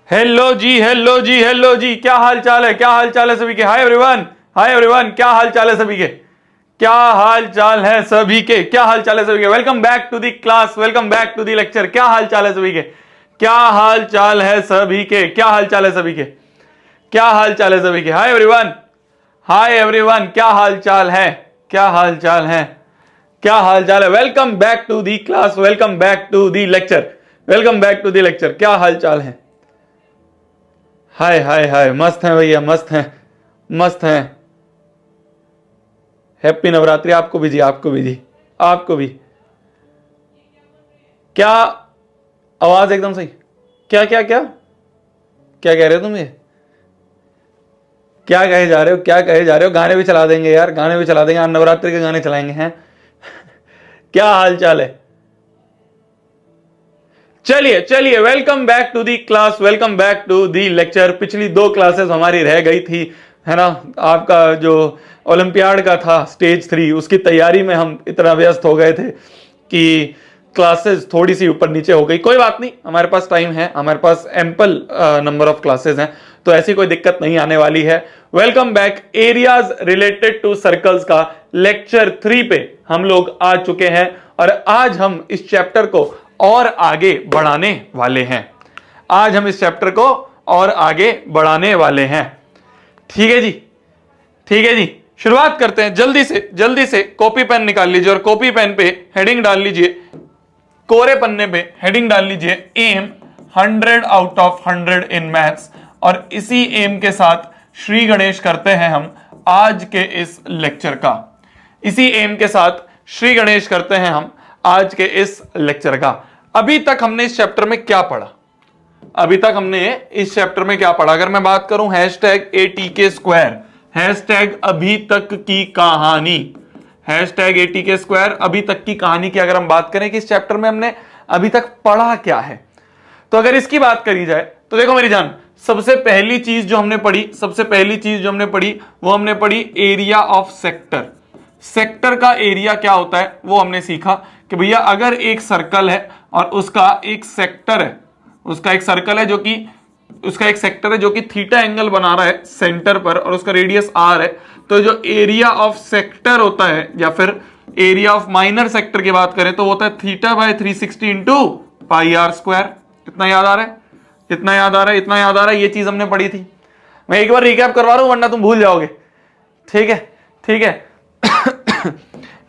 Hello जी, hello जी, hello जी। क्या हाल चाल है, क्या हाल चाल है सभी के? Hi everyone, hi everyone. क्या हाल चाल है सभी के? क्या हाल चाल है सभी के? क्या हाल चाल है सभी के? Welcome back to the class, welcome back to the lecture. क्या हाल चाल है सभी के? क्या हाल चाल है सभी के? क्या हाल चाल है सभी के? क्या हाल चाल है सभी के? Hi everyone, hi everyone. क्या हाल चाल है? क्या हाल चाल है? क्या हाल चाल है? Welcome back to the class, welcome back to the lecture, welcome back to the lecture. क्या हाल चाल है? हाय हाय हाय, मस्त है भैया, मस्त है, मस्त है। हैप्पी नवरात्रि आपको भी जी, आपको भी जी, आपको भी। क्या आवाज एकदम सही? क्या क्या क्या क्या कह रहे हो तुम? ये क्या कहे जा रहे हो? क्या कहे जा रहे हो? गाने भी चला देंगे यार, गाने भी चला देंगे। आज नवरात्रि के गाने चलाएंगे हैं। क्या हाल चाल है? चलिए चलिए, welcome back to the class, welcome back to the lecture. पिछली दो क्लासेस हमारी रह गई थी, है ना। आपका जो ओलंपियाड का था स्टेज 3, उसकी तैयारी में हम इतना व्यस्त हो गए थे कि क्लासेस थोड़ी सी ऊपर नीचे हो गई। कोई बात नहीं, हमारे पास टाइम है, हमारे पास एम्पल नंबर ऑफ क्लासेस हैं, तो ऐसी कोई दिक्कत नहीं आने वाली है। Welcome back. Areas related to circles का लेक्चर 3 पे हम लोग आ चुके हैं और आज हम इस चैप्टर को और आगे बढ़ाने वाले हैं। आज हम इस चैप्टर को और आगे बढ़ाने वाले हैं। ठीक है जी, ठीक है जी। शुरुआत करते हैं। जल्दी से कॉपी पेन निकाल लीजिए और कॉपी पेन पे हेडिंग डाल लीजिए, कोरे पन्ने पे हेडिंग डाल लीजिए, M 100 out of 100 in maths. और इसी एम के साथ श्री गणेश करते हैं हम आज के इस लेक्चर का। इसी एम के साथ श्री गणेश करते हैं हम आज के इस लेक्चर का। अभी तक हमने इस चैप्टर में क्या पढ़ा? अभी तक हमने इस चैप्टर में क्या पढ़ा? अगर मैं बात करूं हैशटैग ATK², हैशटैग अभी तक की कहानी, हैशटैग ATK², अभी तक की कहानी की अगर हम बात करें कि इस चैप्टर में हमने अभी तक पढ़ा क्या है, तो अगर इसकी बात करी जाए तो देखो मेरी जान, सबसे पहली चीज जो हमने पढ़ी, सबसे पहली चीज जो हमने पढ़ी वो हमने पढ़ी एरिया ऑफ सेक्टर। सेक्टर का एरिया क्या होता है वो हमने सीखा कि भैया अगर एक सर्कल है और उसका एक सेक्टर है, उसका एक सर्कल है जो कि उसका एक सेक्टर है जो कि थीटा एंगल बना रहा है सेंटर पर और उसका रेडियस r है, तो जो एरिया ऑफ सेक्टर होता है या फिर एरिया ऑफ माइनर सेक्टर की बात करें तो होता है θ/360 इंटू πr²। इतना याद आ रहा है? इतना याद आ रहा है? इतना याद आ रहा है? ये चीज हमने पढ़ी थी। मैं एक बार रिकैप करवा रहा हूं वरना तुम भूल जाओगे। ठीक है, ठीक है।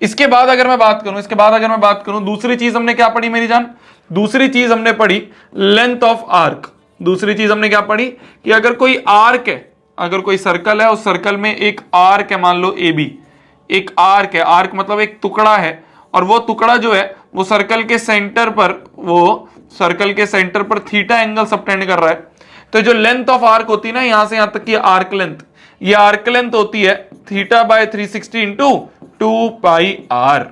इसके बाद अगर मैं बात करूं, दूसरी चीज हमने क्या पढ़ी मेरी जान? दूसरी चीज हमने पढ़ी लेंथ ऑफ आर्क। दूसरी चीज हमने क्या पढ़ी कि अगर कोई आर्क है, अगर कोई सर्कल है, उस सर्कल में एक आर्क है, मान लो AB, एक आर्क है, आर्क मतलब एक टुकड़ा है, और वो टुकड़ा जो है वो सर्कल के सेंटर पर थीटा एंगल सबटेंड कर रहा है। तो जो लेंथ ऑफ आर्क होती है ना, यहां से यहां तक की आर्क लेंथ, ये आर्क लेंथ होती है θ/360 इंटू 2πr,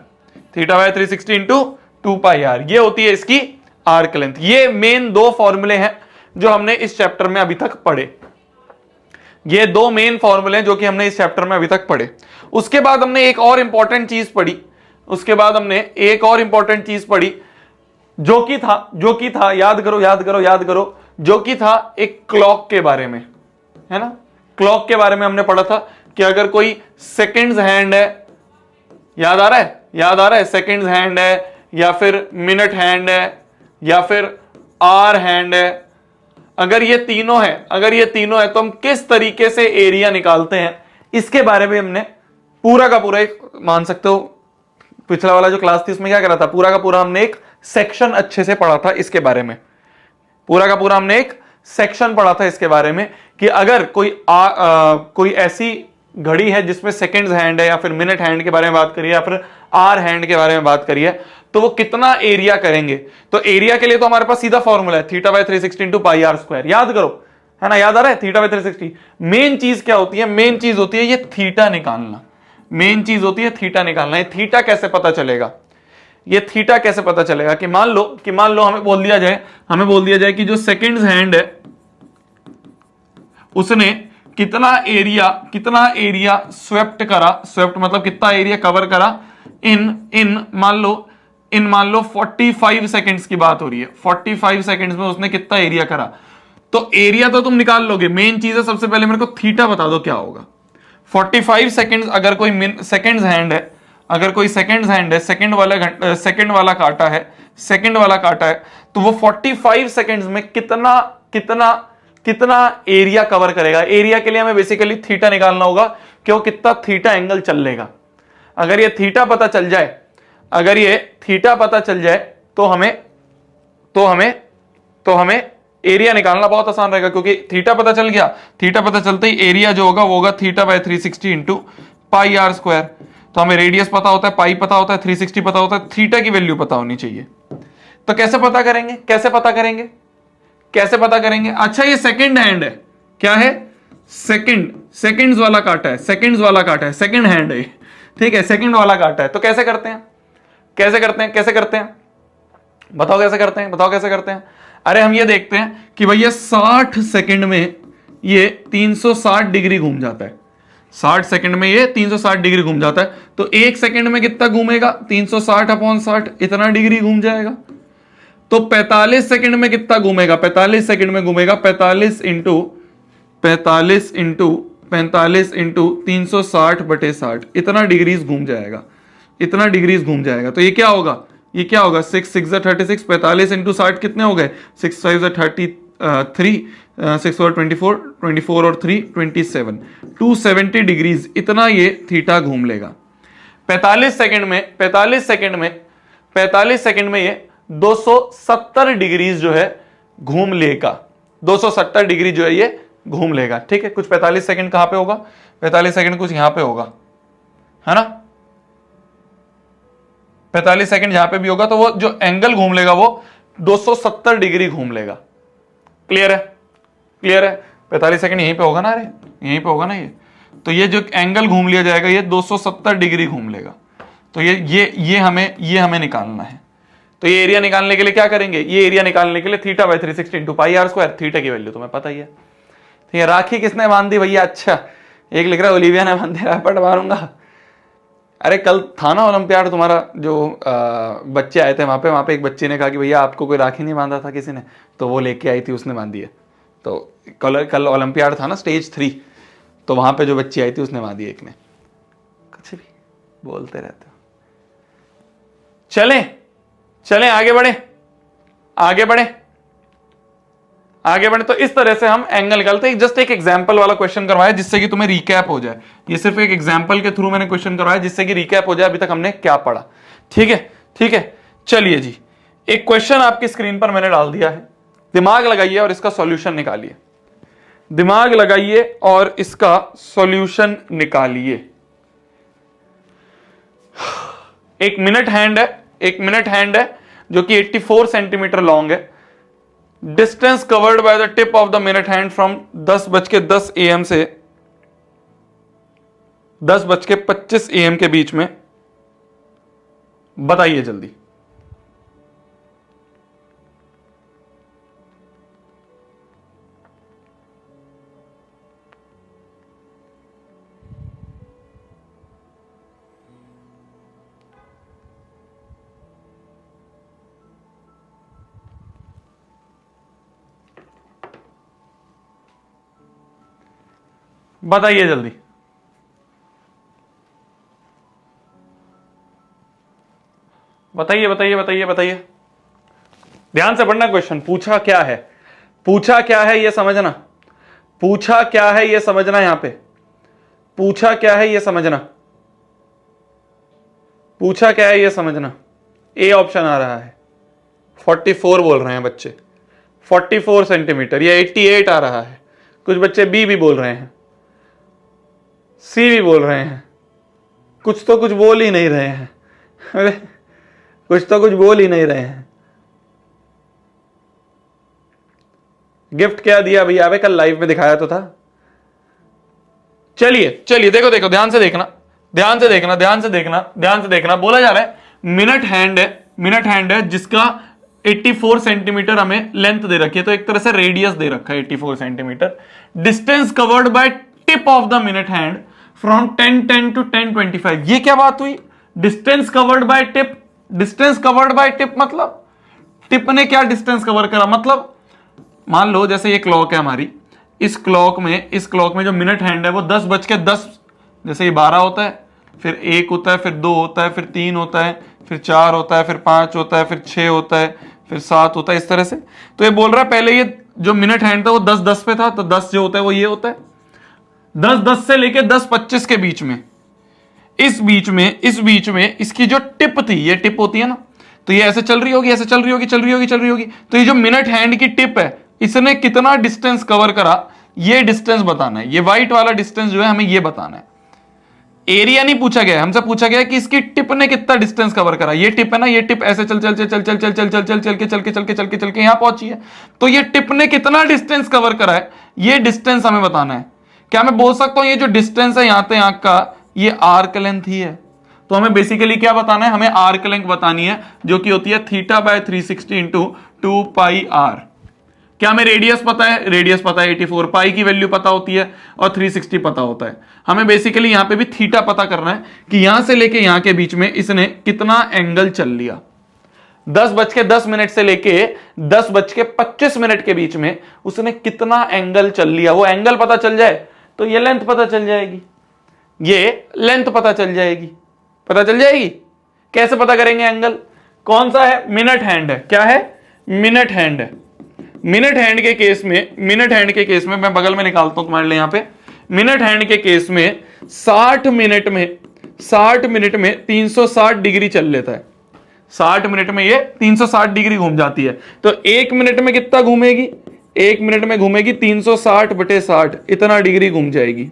θ/360 इंटू 2πr, ये होती है इसकी आर्क लेंथ। ये मेन दो फॉर्मूले हैं जो हमने इस चैप्टर में अभी तक पढ़े। ये दो मेन फॉर्मूले हैं जो कि हमने इस चैप्टर में अभी तक पढ़े। उसके बाद हमने एक और इंपॉर्टेंट चीज पढ़ी, उसके बाद हमने एक और इंपॉर्टेंट चीज पढ़ी जो कि था याद करो, जो कि था एक क्लॉक के बारे में, है ना। क्लॉक के बारे में हमने पढ़ा था कि अगर कोई सेकंड्स हैंड है, याद आ रहा है? सेकंड्स हैंड है या फिर मिनट हैंड है या फिर आवर हैंड है, अगर ये तीनों है तो हम किस तरीके से एरिया निकालते हैं, इसके बारे में हमने पूरा का पूरा एक, मान सकते हो पिछला वाला जो क्लास थी उसमें क्या करा था, पूरा का पूरा हमने एक सेक्शन अच्छे से पढ़ा था इसके बारे में। पूरा का पूरा हमने एक सेक्शन पढ़ा था इसके बारे में कि अगर कोई ऐसी घड़ी है जिसमें सेकंड्स हैंड है या फिर मिनट हैंड के बारे में बात करिए या फिर आवर हैंड के बारे में बात करिए, तो वो कितना एरिया करेंगे। तो एरिया के लिए तो हमारे पास सीधा फॉर्मूला है θ/360 इंटू πr²। याद करो, है ना, याद आ रहा है? θ/360। मेन चीज क्या होती है? मेन चीज होती है ये थीटा निकालना। मेन चीज होती है थीटा निकालना। ये थीटा कैसे पता चलेगा? ये थीटा कैसे पता चलेगा कि मान लो हमें बोल दिया जाए कि जो सेकंड्स हैंड है उसने कितना एरिया स्वेप्ट करा, स्वेप्ट मतलब कितना एरिया कवर करा इन मान लो 45 सेकंड्स की बात हो रही है। 45 सेकंड्स में उसने कितना एरिया करा, तो एरिया तो तुम निकाल लोगे, मेन चीज है सबसे पहले मेरे को थीटा बता दो क्या होगा। 45 सेकंड्स अगर कोई सेकंड्स हैंड है, अगर कोई सेकंड्स हैंड है, सेकंड वाला काटा है, सेकंड वाला काटा है, तो वो 45 सेकंड्स में कितना कितना कितना एरिया कवर करेगा। एरिया के लिए हमें बेसिकली थीटा निकालना होगा कि वो कितना थीटा एंगल चल लेगा। अगर ये थीटा पता चल जाए, अगर ये थीटा पता चल जाए तो हमें एरिया निकालना बहुत आसान रहेगा, क्योंकि थीटा पता चल गया, थीटा पता चलते ही एरिया जो होगा वो होगा theta by 360 into pi r square. तो हमें रेडियस पता होता है, पाई पता होता है, 360 पता होता है, थीटा की वैल्यू पता होनी चाहिए। तो कैसे पता करेंगे, कैसे पता करेंगे, कैसे पता करेंगे? अच्छा ये सेकंड हैंड है, क्या है? सेकंड्स वाला काटा है, सेकंड्स वाला काटा है, सेकंड हैंड है, ठीक है, सेकंड वाला काटा है। तो कैसे करते हैं, कैसे करते हैं, कैसे करते हैं, बताओ कैसे करते हैं, बताओ कैसे करते हैं? अरे हम ये देखते हैं कि भैया 60 सेकंड में ये 360 डिग्री घूम जाता है, 60 सेकंड में ये 360 डिग्री घूम जाता है। तो एक सेकंड में कितना घूमेगा? 360 अपॉन 60, इतना डिग्री घूम जाएगा। तो 45 सेकंड में कितना घूमेगा? 45 सेकंड में घूमेगा 45 इंटू 360/60, इतना डिग्रीज घूम जाएगा, इतना डिग्रीज घूम जाएगा। तो ये क्या होगा, ये क्या होगा? 6 6 36, 45 इंटू 60 कितने हो गए? 6 5 33, 6 और 24, 24 और 3 27, 270 डिग्रीज, इतना ये थीटा घूम लेगा। 45 सेकंड में ये 270 डिग्रीज जो है घूम लेगा, 270 डिग्री जो है ये घूम लेगा, ठीक है। कुछ 45 सेकंड कहां पे होगा? 45 सेकंड कुछ यहां पे होगा, है ना? 45 सेकंड यहां पे भी होगा, तो वो जो एंगल घूम लेगा वो 270 डिग्री घूम लेगा। क्लियर है, क्लियर है? 45 सेकंड यहीं पे होगा ना, अरे यहीं पे होगा ना ये, तो ये जो एंगल घूम लिया जाएगा ये 270 डिग्री घूम लेगा। तो ये हमें निकालना है। तो ये एरिया निकालने के लिए क्या करेंगे? ये एरिया निकालने के लिए theta by 360 into pi r square, theta की वैल्यू तुम्हें पता ही है। ठीक है, राखी किसने बांध दी भैया? अच्छा, एक लिख रहा है ओलिविया ने बांध दिया, पट मारूंगा। अरे कल था ना ओलंपियाड, तुम्हारा जो बच्चे आए थे वहां पे एक बच्चे ने कहा कि भैया आपको कोई राखी नहीं बांधा था किसी ने, तो वो लेके आई थी, उसने बांधी है। तो कल ओलंपियाड था ना, स्टेज 3, तो वहां पे जो बच्ची आई थी उसने बांधी, एक ने। कुछ भी बोलते रहते हो। चलें आगे बढ़े, आगे बढ़े, आगे बढ़े। तो इस तरह से हम एंगल निकालते हैं। जस्ट एक एग्जांपल वाला क्वेश्चन करवाया जिससे कि तुम्हें रिकैप हो जाए। ये सिर्फ एक एग्जांपल के थ्रू मैंने क्वेश्चन करवाया जिससे कि रिकैप हो जाए अभी तक हमने क्या पढ़ा। ठीक है, ठीक है। चलिए जी, एक क्वेश्चन आपकी स्क्रीन पर मैंने डाल दिया है, दिमाग लगाइए और इसका सॉल्यूशन निकालिए। दिमाग लगाइए और इसका सॉल्यूशन निकालिए। एक मिनट हैंड है जो कि 84 सेंटीमीटर लॉन्ग है। Distance covered by the tip of the minute hand from 10:10 AM से 10:25 AM के बीच में। बताइए जल्दी। बताइए जल्दी। बताइए। ध्यान से पढ़ना क्वेश्चन। पूछा क्या है, पूछा क्या है ये समझना, पूछा क्या है ये समझना। यहां पे पूछा क्या है ये समझना, पूछा क्या है ये समझना। ए ऑप्शन आ रहा है, 44 बोल रहे हैं बच्चे, 44 सेंटीमीटर। या 88 आ रहा है। कुछ बच्चे बी भी बोल रहे हैं, सी भी बोल रहे हैं, कुछ तो कुछ बोल ही नहीं रहे हैं। अरे कुछ तो कुछ बोल ही नहीं रहे हैं। गिफ्ट क्या दिया भैया? अबे कल लाइव में दिखाया तो था। चलिए देखो ध्यान से देखना, ध्यान से देखना। बोला जा रहा है मिनट हैंड है जिसका 84 सेंटीमीटर हमें लेंथ दे रखी है, तो एक तरह से रेडियस दे रखा है 84 centimetre. Distance covered by tip of the minute hand from 10:10 to 10:25। ये क्या बात हुई? Distance covered by tip, distance covered by tip मतलब टिप ने क्या डिस्टेंस कवर करा? मतलब मान लो जैसे ये क्लॉक है हमारी, इस क्लॉक में जो मिनट हैंड है वो 10:10, जैसे ये 12 होता है, फिर 1 होता है, फिर 2 होता है, फिर 3 होता है, फिर 4 होता है, फिर 5 होता है, फिर 6 होता है, फिर 7 होता है, इस तरह से। तो ये बोल रहा है पहले ये जो मिनट हैंड था वो 10:10 पे था, तो 10 जो होता है वो ये होता है। 10:10 से लेके 10:25 के बीच में, इस बीच में इसकी जो टिप थी, ये टिप होती है ना, तो ये ऐसे चल रही होगी, ऐसे चल रही होगी। तो ये जो मिनट हैंड की टिप है, इसने कितना डिस्टेंस कवर करा, ये डिस्टेंस बताना है। ये व्हाइट वाला डिस्टेंस जो है हमें ये बताना है। एरिया नहीं पूछा गया, हमसे पूछा गया कि इसकी टिप ने कितना डिस्टेंस कवर करा। ये टिप है ना, ये टिप ऐसे चल के यहां पहुंची है, तो ये टिप ने कितना डिस्टेंस कवर करा है, ये डिस्टेंस हमें बताना है। क्या मैं बोल सकता हूं ये जो डिस्टेंस है यहां से यहां का, ये आर्क लेंथ ही है। तो हमें बेसिकली क्या बताना है, हमें आर्क लेंथ बतानी है, जो कि होती है θ/360 इंटू 2πr। क्या हमें रेडियस पता है? रेडियस पता है 84, पाई की वैल्यू पता होती है और 360 पता होता है। हमें बेसिकली यहां पे भी थीटा पता करना है कि यहां से लेके यहां के बीच में इसने कितना एंगल चल लिया। 10:10 से लेके 10:25 के बीच में उसने कितना एंगल चल लिया। वो एंगल पता चल जाए तो ये लेंथ पता चल जाएगी, ये लेंथ पता चल जाएगी। कैसे पता करेंगे एंगल? कौन सा है? मिनट हैंड है। क्या है? मिनट हैंड है। मिनट हैंड के केस में मैं बगल में निकालता हूं तुम्हारे लिए यहां पे। मिनट हैंड के केस में 60 मिनट में 360 डिग्री चल लेता है। 60 मिनट में ये 360 डिग्री घूम जाती है। तो 1 मिनट में कितना घूमेगी? 1 मिनट में घूमेगी 360/60, इतना डिग्री घूम जाएगी।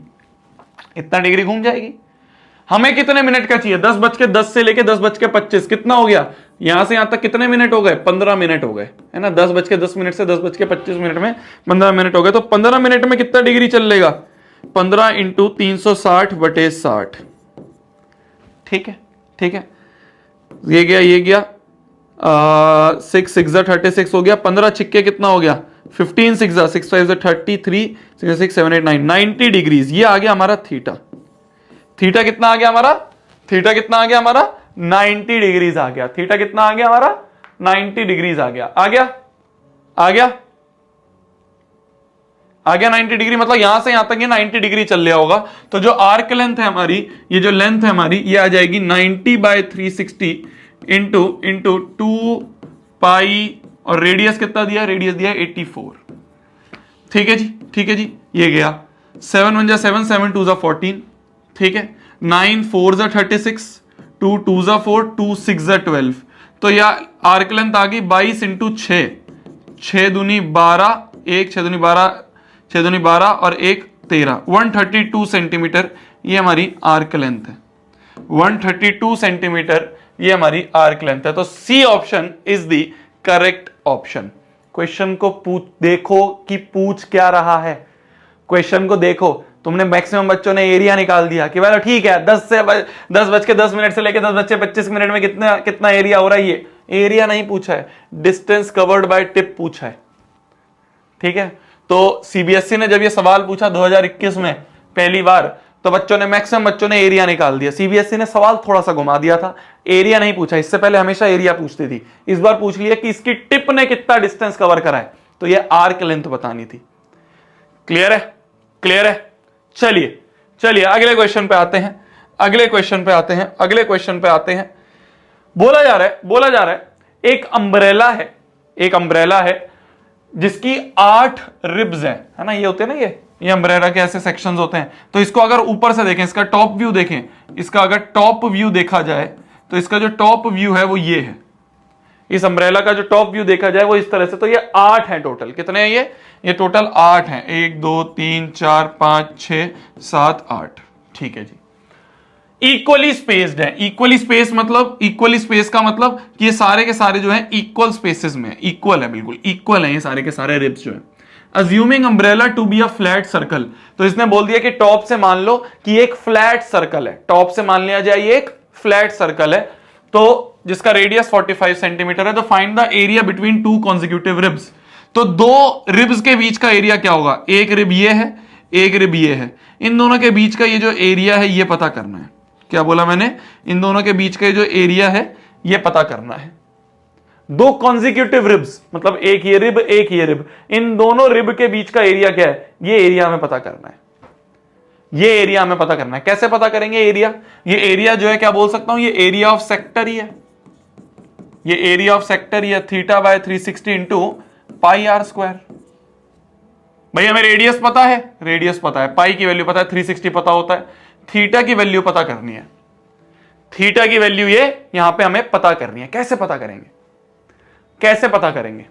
हमें कितने मिनट का चाहिए? 10:10 से लेके 10:25, कितना हो गया? यहां से यहां तक कितने मिनट हो गए? 15 मिनट हो गए, है ना। 10:10 से 10:25 में 15 मिनट हो गए। तो 15 मिनट में कितना डिग्री चल लेगा? 15 इंटू 360/60। ठीक है, ये गया 6 6 36 हो गया। 15 छिक्के कितना हो गया? 15 6 6 5 33 6 6 7 8 9 90 डिग्रीज। ये आ गया हमारा थीटा कितना आ गया हमारा? 90 डिग्रीज आ गया। थीटा कितना आ गया हमारा? 90 डिग्रीज आ गया 90 डिग्री। मतलब यहां से यहां तक ये 90 डिग्री चल लिया होगा। तो जो आर्क लेंथ है हमारी, ये जो लेंथ है हमारी, ये आ जाएगी 90/360 इंटू 2 और रेडियस कितना दिया? रेडियस दिया 84। ठीक है जी, ये गया 7 1 7 7 2 14। ठीक है, 9 4 36 2 2 4 2 6 12। तो यह आर्क लेंथ आ गई 22 इंटू 6 6 दूनी 12, 1 6 दूनी 12 और 1 13, 132 सेंटीमीटर ये हमारी आर्क लेंथ है। 132 सेंटीमीटर ये हमारी आर्क लेंथ है। तो C option is the correct option. Question को देखो कि पूछ क्या रहा है। क्वेश्चन को देखो, तुमने मैक्सिमम बच्चों ने एरिया निकाल दिया कि भाई ठीक है 10:10 से लेकर 10:25 में कितना एरिया हो रहा है। ये एरिया नहीं पूछा है, डिस्टेंस कवर्ड बाय टिप पूछा है। ठीक है, तो सीबीएसई ने जब ये सवाल पूछा 2021 में पहली बार, तो मैक्सिमम बच्चों ने एरिया निकाल दिया। सीबीएसई ने सवाल थोड़ा सा घुमा दिया था, एरिया नहीं पूछा। इससे पहले हमेशा एरिया पूछती थी, इस बार पूछ लिया कि इसकी टिप ने कितना डिस्टेंस कवर करा है, तो ये आर्क लेंथ बतानी थी। क्लियर है? चलिए अगले क्वेश्चन पे आते हैं। बोला जा रहा है एक अम्ब्रेला है जिसकी 8 रिब्स है ना। ये होते हैं ना, ये अम्ब्रेला के ऐसे सेक्शंस होते हैं। तो इसको अगर ऊपर से देखें, इसका टॉप व्यू देखें, इसका अगर टॉप व्यू देखा जाए तो इसका जो टॉप व्यू है वो ये है। इस अम्ब्रेला का जो टॉप व्यू देखा जाए वो इस तरह से। तो ये 8 है टोटल। कितने हैं ये टोटल 8 हैं। 1 2 3 4 5 6 7 8। ठीक है जी। इक्वली स्पेस्ड है। इक्वली स्पेस का मतलब कि ये सारे के सारे जो है इक्वल स्पेसेस में इक्वल है, बिल्कुल इक्वल है ये सारे के सारे रिब्स जो है। Assuming umbrella to be a flat circle, तो इसने बोल दिया कि टॉप से मान लो कि एक फ्लैट सर्कल है। टॉप से मान लिया जाए ये एक फ्लैट सर्कल है, तो जिसका रेडियस 45 सेंटीमीटर है। तो find the area between 2 consecutive ribs. तो 2 रिब्स के बीच का एरिया क्या होगा? एक रिब ये है, एक रिब ये है। इन दोनों के बीच का ये जो एरिया है ये पता करना है। क्या बोला मैंने? इन दोनों के बीच का जो एरिया है ये पता करना है। दो कॉन्जिक्यूटिव रिब्स, मतलब एक ये रिब एक ये रिब, इन दोनों रिब के बीच का एरिया क्या है, ये एरिया हमें पता करना है। ये एरिया हमें पता करना है। कैसे पता करेंगे एरिया? ये एरिया जो है क्या बोल सकता हूं, ये एरिया ऑफ सेक्टर ही है। ये एरिया ऑफ सेक्टर ही है, theta by 360 into pi r square. भाई हमें रेडियस पता है, रेडियस पता है, पाई की वैल्यू पता है, 360 पता होता है, थीटा की वैल्यू पता करनी है। थीटा की वैल्यू ये यहां पे हमें पता करनी है। कैसे पता करेंगे? कैसे पता करेंगे?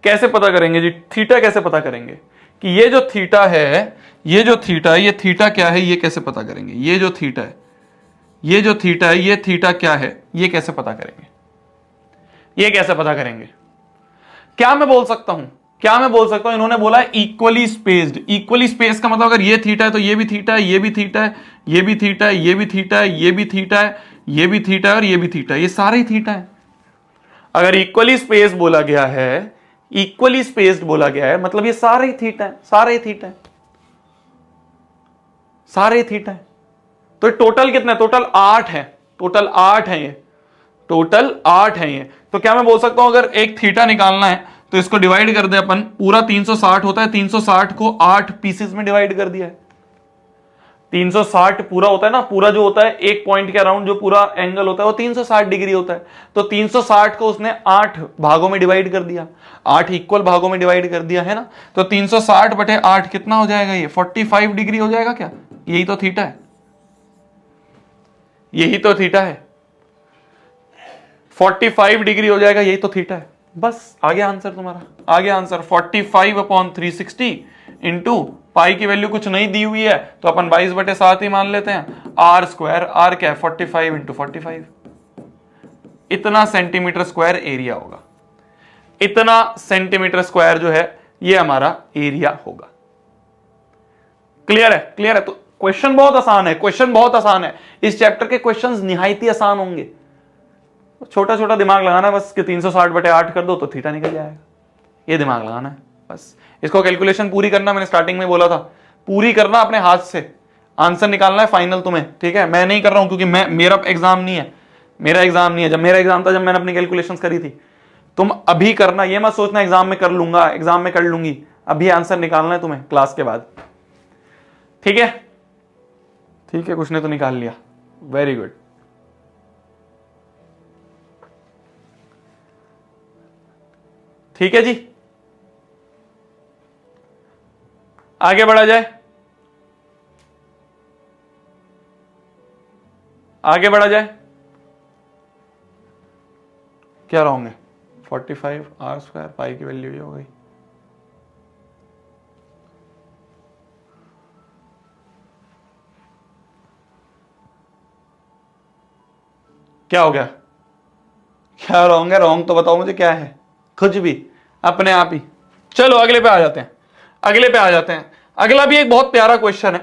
कैसे पता करेंगे जी? थीटा कैसे पता करेंगे कि ये जो थीटा है, ये जो थीटा है, ये थीटा क्या है, ये कैसे पता करेंगे? ये जो थीटा है, ये जो थीटा है, ये थीटा क्या है, ये कैसे पता करेंगे? ये कैसे पता करेंगे? क्या मैं बोल सकता हूं, क्या मैं बोल सकता हूं, इन्होंने बोला इक्वली स्पेस्ड। इक्वली स्पेस का मतलब अगर ये थीटा है तो ये भी थीटा है, ये भी थीटा है, ये भी थीटा है, ये भी थीटा है, ये भी थीटा है, ये भी थीटा है और ये भी थीटा है, ये सारे ही थीटा है। अगर इक्वली स्पेस बोला गया है, इक्वली स्पेस्ड बोला गया है, मतलब ये सारे ही थीटा है, सारे ही थीटा है, सारे ही थीटा है। तो टोटल कितने? टोटल 8 है, टोटल 8 है ये, टोटल 8 है ये। तो क्या मैं बोल सकता हूं, अगर एक थीटा निकालना है तो इसको डिवाइड कर दे अपन, पूरा 360 होता है, 360 को 8 पीसेस में डिवाइड कर दिया है। 360 पूरा होता है ना, पूरा जो होता है एक पॉइंट के अराउंड जो पूरा एंगल होता है वो 360 डिग्री होता है। तो 360 को उसने 8 भागों में डिवाइड कर दिया, 8 इक्वल भागों में डिवाइड कर दिया है ना। तो 360 बटे 8 कितना हो जाएगा? ये 45 डिग्री हो जाएगा क्या? यही तो थीटा है, यही तो थीटा है, 45 डिग्री हो जाएगा, यही तो थीटा है। बस आ गया आंसर तुम्हारा, आ गया आंसर। 45/360 इंटू पाई की वैल्यू कुछ नहीं दी हुई है तो अपन 22/7 ही मान लेते हैं। आर स्क्वायर, आर क्या है? 45 इंटू 45, इतना सेंटीमीटर स्क्वायर एरिया होगा। इतना सेंटीमीटर स्क्वायर जो है ये हमारा एरिया होगा। क्लियर है? क्लियर है? तो क्वेश्चन बहुत आसान है, क्वेश्चन बहुत आसान है। इस चैप्टर के क्वेश्चंस निहायती आसान होंगे। छोटा छोटा दिमाग लगाना है बस कि 360/8 कर दो तो थीटा निकल जाएगा, ये दिमाग लगाना है बस। इसको कैलकुलेशन पूरी करना, मैंने स्टार्टिंग में बोला था, पूरी करना अपने हाथ से, आंसर निकालना है फाइनल तुम्हें, ठीक है? मैं नहीं कर रहा हूं क्योंकि मेरा एग्जाम नहीं है, मेरा एग्जाम नहीं है। जब मेरा एग्जाम था, जब मैंने अपनी कैलकुलेशन करी थी, तुम अभी करना, ये मत सोचना एग्जाम में कर लूंगा, एग्जाम में कर लूंगी, अभी आंसर निकालना है तुम्हें क्लास के बाद, ठीक है? ठीक है, कुछ ने तो निकाल लिया, वेरी गुड। ठीक है जी, आगे बढ़ा जाए, आगे बढ़ा जाए। क्या रॉन्ग है? 45 आर स्क्वायर, पाई की वैल्यू ये हो गई। क्या हो गया? क्या रॉन्ग है? रॉन्ग तो बताओ मुझे क्या है, कुछ भी, अपने आप ही। चलो अगले पे आ जाते हैं, अगले पे आ जाते हैं। अगला भी एक बहुत प्यारा क्वेश्चन है,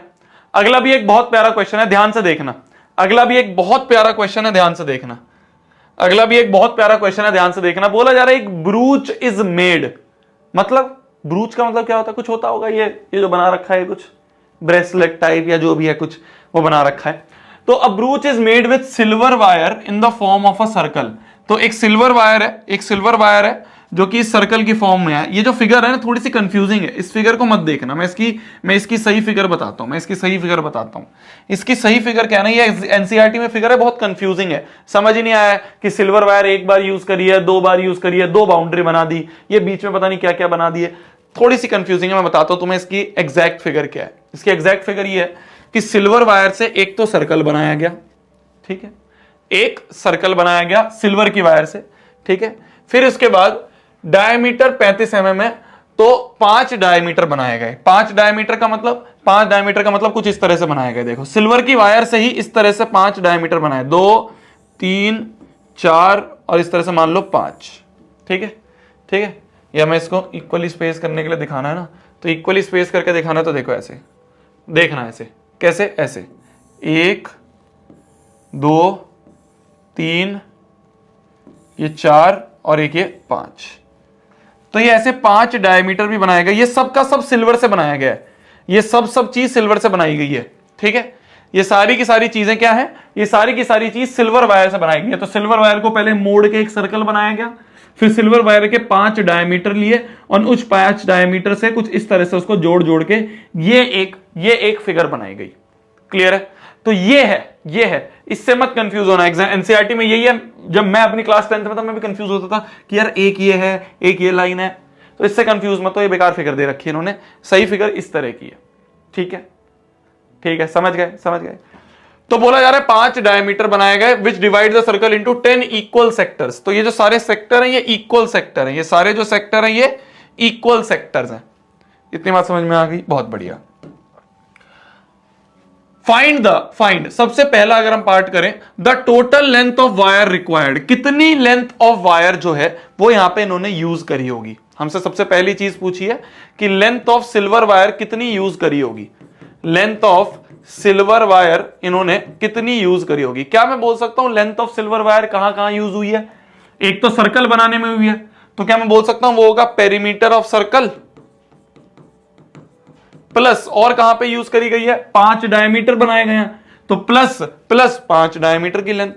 अगला भी एक बहुत प्यारा क्वेश्चन है, ध्यान से देखना। अगला भी एक बहुत प्यारा क्वेश्चन है, ध्यान से देखना। अगला भी एक बहुत प्यारा क्वेश्चन है, ध्यान से देखना। बोला जा रहा है एक ब्रूच इज मेड, मतलब ब्रूच का मतलब क्या होता है? कुछ होता होगा, ये जो बना रखा है, कुछ ब्रेसलेट टाइप या जो भी है, कुछ वो बना रखा है। तो a brooch is made with silver wire in the form of a circle. तो एक सिल्वर वायर है, एक सिल्वर वायर है जो कि सर्कल की फॉर्म में है। ये जो फिगर है ना, थोड़ी सी कंफ्यूजिंग है, इस फिगर को मत देखना, मैं इसकी सही फिगर बताता हूं, मैं इसकी सही फिगर बताता हूं। इसकी सही फिगर क्या है ना, ये एनसीईआरटी में फिगर है, बहुत कंफ्यूजिंग है, समझ ही नहीं आया कि सिल्वर वायर एक बार यूज करी है, 2 बार यूज करी है, 2 बाउंड्री बना दी, ये बीच में पता नहीं क्या क्या बना दिए, थोड़ी सी कंफ्यूजिंग है। मैं बताता हूं तुम्हें इसकी एग्जैक्ट फिगर क्या है। इसकी एग्जैक्ट फिगर ये है कि सिल्वर वायर से एक तो सर्कल बनाया गया, ठीक है, एक सर्कल बनाया गया सिल्वर की वायर से, ठीक है। फिर इसके बाद डायमीटर 35 mm है, तो 5 डायमीटर बनाए गए। 5 डायमीटर का मतलब कुछ इस तरह से बनाया गया। देखो, सिल्वर की वायर से ही इस तरह से 5 डायमीटर बनाए, 2 3 4 और इस तरह से मान लो 5, ठीक है, ठीक है। या मैं इसको इक्वली स्पेस करने के लिए दिखाना है ना, तो इक्वली स्पेस करके दिखाना है, तो देखो ऐसे देखना, ऐसे कैसे, ऐसे 1 2 3, ये 4 और एक ये 5, तो ये ऐसे 5 डायमीटर भी बनाया गया। ये सब का सब सिल्वर से बनाया गया है, ये सब चीज सिल्वर से बनाई गई है, ठीक है। ये सारी की सारी चीजें क्या है, ये सारी की सारी चीज सिल्वर वायर से बनाई गई है। तो सिल्वर वायर को पहले मोड़ के एक सर्कल बनाया गया, फिर सिल्वर वायर के 5 डायमीटर लिए और उस 5 डायमीटर से कुछ इस तरह से उसको जोड़ जोड़ के ये एक फिगर बनाई गई। क्लियर है? तो ये है, इससे मत कंफ्यूज होना। एग्जाम एनसीईआरटी में यही है। जब मैं अपनी क्लास 10th में था मैं भी कंफ्यूज होता था कि यार एक ये है एक ये लाइन है, तो इससे कंफ्यूज मत हो, ये बेकार फिगर दे रखी है इन्होंने, सही फिगर इस तरह की है। ठीक है, ठीक है, समझ गए। तो बोला जा रहा है 5 डायमीटर बनाए गए विच divide the circle into 10 equal sectors. तो ये जो सारे सेक्टर हैं ये इक्वल सेक्टर हैं, ये सारे जो सेक्टर हैं ये इक्वल सेक्टर्स हैं। इतनी बात समझ में आ गई? बहुत बढ़िया। फाइंड सबसे पहला अगर हम पार्ट करें, the total length of wire required, कितनी लेंथ ऑफ वायर जो है वो यहां पे इन्होंने यूज करी होगी। हमसे सबसे पहली चीज पूछी है कि लेंथ ऑफ सिल्वर वायर कितनी यूज करी होगी। लेंथ ऑफ सिल्वर वायर इन्होंने कितनी यूज करी होगी। क्या मैं बोल सकता हूं लेंथ ऑफ सिल्वर वायर कहां कहां यूज हुई है? एक तो सर्कल बनाने में हुई है, तो क्या मैं बोल सकता हूं वो होगा पेरीमीटर ऑफ सर्कल, प्लस और कहां पे यूज करी गई है? 5 डायमीटर बनाए गए हैं, तो प्लस 5 डायमीटर की लेंथ,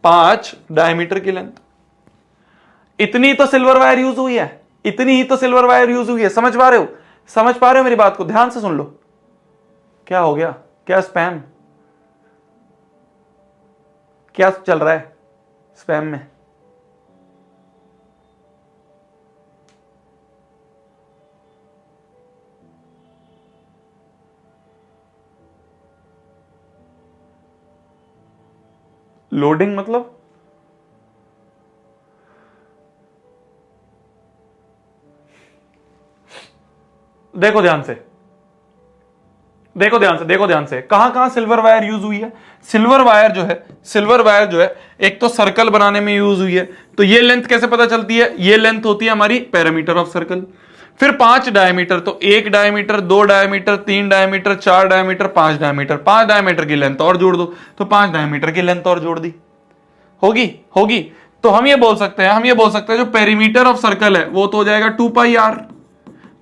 5 डायमीटर की लेंथ। इतनी तो सिल्वर वायर यूज हुई है, इतनी ही तो सिल्वर वायर यूज हुई है। समझ पा रहे हो मेरी बात को? ध्यान से सुन लो। क्या हो गया? क्या स्पैम? क्या चल रहा है स्पैम में? लोडिंग मतलब? देखो ध्यान से कहां कहां सिल्वर वायर यूज हुई है। सिल्वर वायर जो है एक तो सर्कल बनाने में यूज हुई है, तो ये लेंथ कैसे पता चलती है? ये लेंथ होती है हमारी पेरीमीटर ऑफ सर्कल। फिर 5 डायमीटर, तो 1 diameter, 2 diameter, 3 diameter, 4 diameter, 5 diameter, 5 diameter की लेंथ और जोड़ दो, तो 5 डायमीटर की लेंथ और जोड़ दी, होगी। तो हम ये बोल सकते हैं जो पेरीमीटर ऑफ सर्कल है वो तो हो जाएगा 2 pi r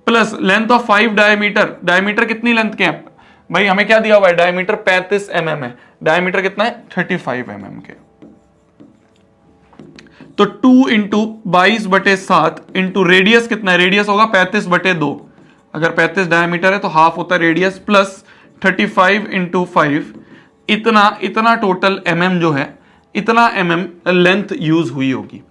plus length of 5 diameter कितनी लेंथ के हैं भाई? हमें क्या दिया हुआ है? डायमीटर 35 mm है, डायमीटर कितना है? 35 mm के। तो 2 इंटू 22/7 इंटू रेडियस कितना है? रेडियस होगा 35/2। अगर 35 डायमीटर है तो हाफ होता है रेडियस, प्लस 35 इंटू 5, इतना टोटल mm जो है, इतना mm लेंथ यूज हुई होगी।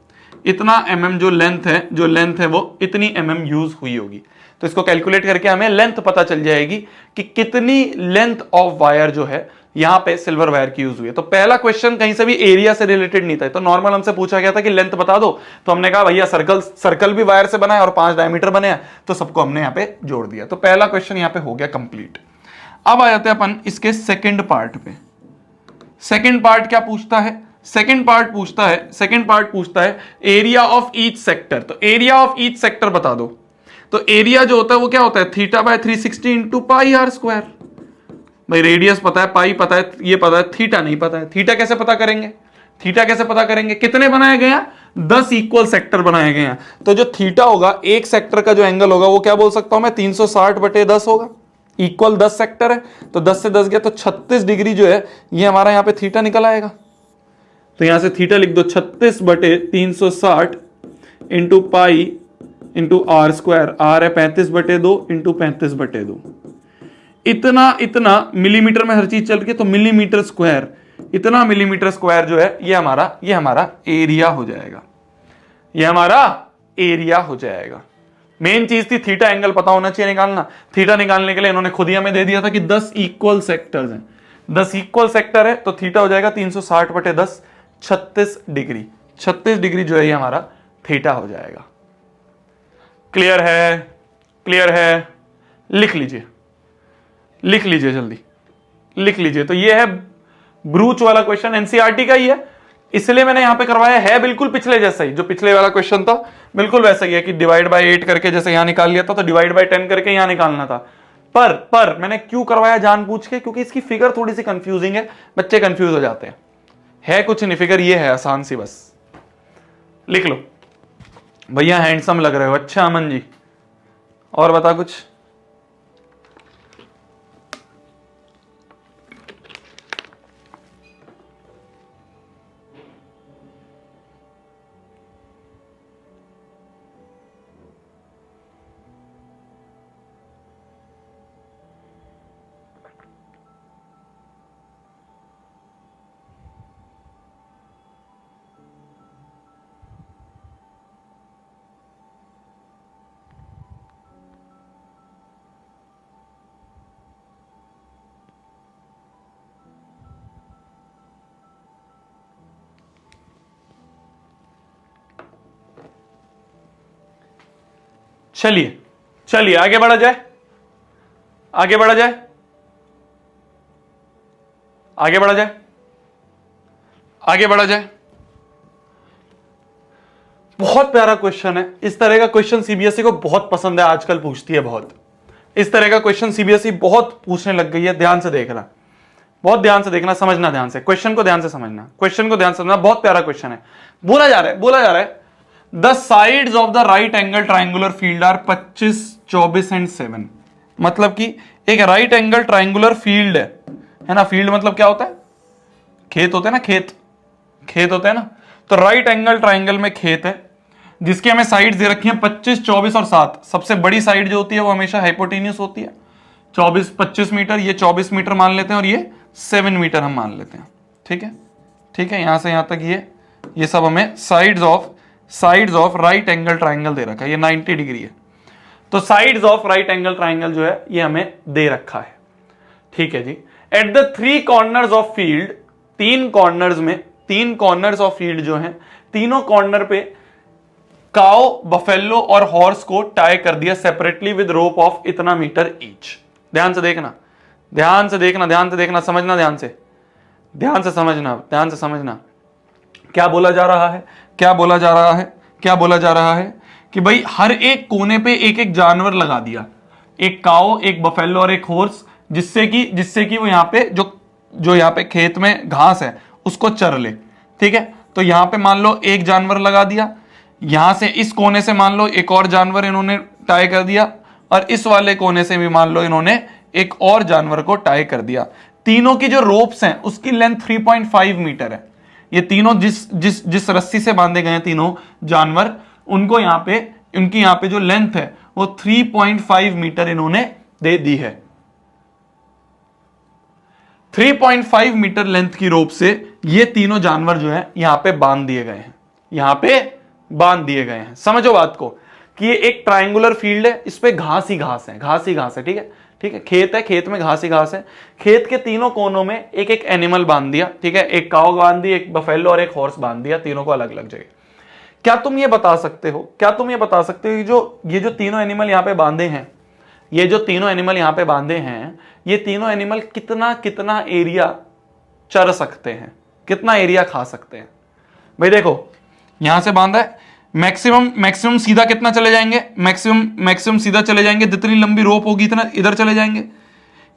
इतना mm जो लेंथ है वो इतनी mm यूज हुई होगी। तो इसको कैलकुलेट करके हमें लेंथ पता चल जाएगी कि कितनी लेंथ ऑफ वायर जो है यहां पे सिल्वर वायर की यूज हुई है। तो पहला क्वेश्चन कहीं से भी एरिया से रिलेटेड नहीं था, तो नॉर्मल हमसे पूछा गया था कि लेंथ बता दो, तो हमने कहा भैया सर्कल भी वायर से बना है और 5 डायमीटर बने हैं, तो सबको हमने यहां पे जोड़ दिया। तो पहला क्वेश्चन यहां पे हो गया कंप्लीट। अब आ जाते हैं अपन इसके सेकेंड पार्ट पे। सेकेंड पार्ट क्या पूछता है? सेकेंड पार्ट पूछता है एरिया ऑफ ईच सेक्टर। तो एरिया ऑफ ईच सेक्टर बता दो। तो एरिया जो होता है वो क्या होता है? θ/360 इंटू पाई आर स्क्वायर। भाई रेडियस पता है, पाई पता है, ये पता है, थीटा नहीं पता है। थीटा कैसे पता करेंगे? कितने बनाए गए हैं? 10 इक्वल सेक्टर बनाए गए हैं। तो जो थीटा होगा, एक सेक्टर का जो एंगल होगा वो क्या बोल सकता हूं मैं? 360/10 होगा। इक्वल 10 सेक्टर है, तो 10 से 10 गया तो 36 डिग्री जो है ये हमारा यहां पे थीटा निकल आएगा। तो यहां से थीटा लिख दो, 36/360 into pi into r square. R है 35/2 इंटू 35/2। इतना मिलीमीटर में हर चीज चल रही है, तो मिलीमीटर स्क्वायर, इतना मिलीमीटर स्क्वायर जो है ये हमारा एरिया हो जाएगा। मेन चीज थी थीटा एंगल पता होना चाहिए निकालना। थीटा निकालने के लिए इन्होंने खुद ही हमें दे दिया था कि 10 इक्वल सेक्टर्स हैं। 10 इक्वल सेक्टर है तो थीटा हो जाएगा 360/10, 36 डिग्री। 36 डिग्री जो है ये हमारा थीटा हो जाएगा। क्लियर है? लिख लीजिए जल्दी लिख लीजिए। तो ये है ब्रूच वाला क्वेश्चन, एनसीईआरटी का ही है, इसलिए मैंने यहां पे करवाया है। बिल्कुल पिछले जैसा ही, जो पिछले वाला क्वेश्चन था बिल्कुल वैसा ही है कि डिवाइड बाय 8 करके जैसे यहां निकाल लिया था, तो डिवाइड बाय 10 करके यहां निकालना था। पर मैंने क्यों करवाया जानबूझ के? क्योंकि इसकी फिगर थोड़ी सी कंफ्यूजिंग है, बच्चे कंफ्यूज हो जाते हैं। है कुछ नहीं, फिगर ये है आसान सी, बस लिख लो। भैया हैंडसम लग रहे हो। अच्छा अमन जी, और बता कुछ। चलिए चलिए आगे बढ़ा जाए, आगे बढ़ा जाए, आगे बढ़ा जाए, आगे बढ़ा जाए। बहुत प्यारा क्वेश्चन है। इस तरह का क्वेश्चन सीबीएसई को बहुत पसंद है, आजकल पूछती है बहुत। इस तरह का क्वेश्चन सीबीएसई बहुत पूछने लग गई है। ध्यान से देखना, बहुत ध्यान से देखना, समझना ध्यान से, क्वेश्चन को ध्यान से समझना, क्वेश्चन को ध्यान से समझना। बहुत प्यारा क्वेश्चन है। बोला जा रहा है the sides of the right angle triangular field are 25, 24 and 7। मतलब कि एक राइट एंगल ट्राइंगुलर फील्ड है ना। फील्ड मतलब क्या होता है? खेत होते हैं ना, खेत होते हैं ना। तो राइट एंगल ट्राइंगल में खेत है जिसकी हमें साइड्स दे रखी हैं 25, 24 और 7। सबसे बड़ी साइड जो होती है वो हमेशा हाइपोटेन्यूस होती है। 25 मीटर, ये 24 मीटर मान लेते हैं और ये 7 मीटर हम मान लेते हैं। ठीक है, ठीक है। यहां से यहां तक ये सब हमें sides of right angle triangle दे रखा है। ये 90 डिग्री है। तो sides of right angle triangle जो है ये हमें दे रखा है। ठीक है जी। At the 3 corners of field, 3 corners of field जो है, तीनों कॉर्नर पे काओ, बफेलो और हॉर्स को टाई कर दिया सेपरेटली विद रोप ऑफ इतना मीटर ईच। ध्यान से देखना, ध्यान से देखना, ध्यान से देखना, समझना, ध्यान से समझना। क्या बोला जा रहा है? क्या बोला जा रहा है? क्या बोला जा रहा है कि भाई हर एक कोने पे एक एक जानवर लगा दिया, एक काओ, एक बफेलो और एक हॉर्स, जिससे कि वो यहाँ पे जो यहाँ पे खेत में घास है उसको चर ले। ठीक है। तो यहां पे मान लो एक जानवर लगा दिया, यहां से इस कोने से मान लो एक और जानवर इन्होंने टाई कर दिया, और इस वाले कोने से भी मान लो इन्होंने एक और जानवर को टाई कर दिया। तीनों की जो रोप्स हैं उसकी लेंथ 3.5 मीटर है। ये तीनों जिस रस्सी से बांधे गए हैं तीनों जानवर, उनको उनकी यहां पे जो लेंथ है वो 3.5 मीटर इन्होंने दे दी है। 3.5 मीटर लेंथ की रोप से ये तीनों जानवर जो है यहां पे बांध दिए गए हैं। समझो बात को कि ये एक ट्रायंगुलर फील्ड है, इस पे घास ही घास है। ठीक है, ठीक है। खेत है, खेत में घास ही घास है। खेत के तीनों कोनों में एक एक एनिमल बांध दिया। ठीक है, एक काऊ बांध दी, एक बफेलो और एक हॉर्स बांध दिया, तीनों को अलग अलग जगह। क्या तुम ये बता सकते हो कि ये जो तीनों एनिमल यहां पे बांधे हैं, ये तीनों एनिमल कितना एरिया चर सकते हैं, कितना एरिया खा सकते हैं? भाई देखो, यहां से बांधा है, मैक्सिमम सीधा कितना चले जाएंगे? मैक्सिमम सीधा चले जाएंगे, जितनी लंबी रोप होगी इतना इधर चले जाएंगे,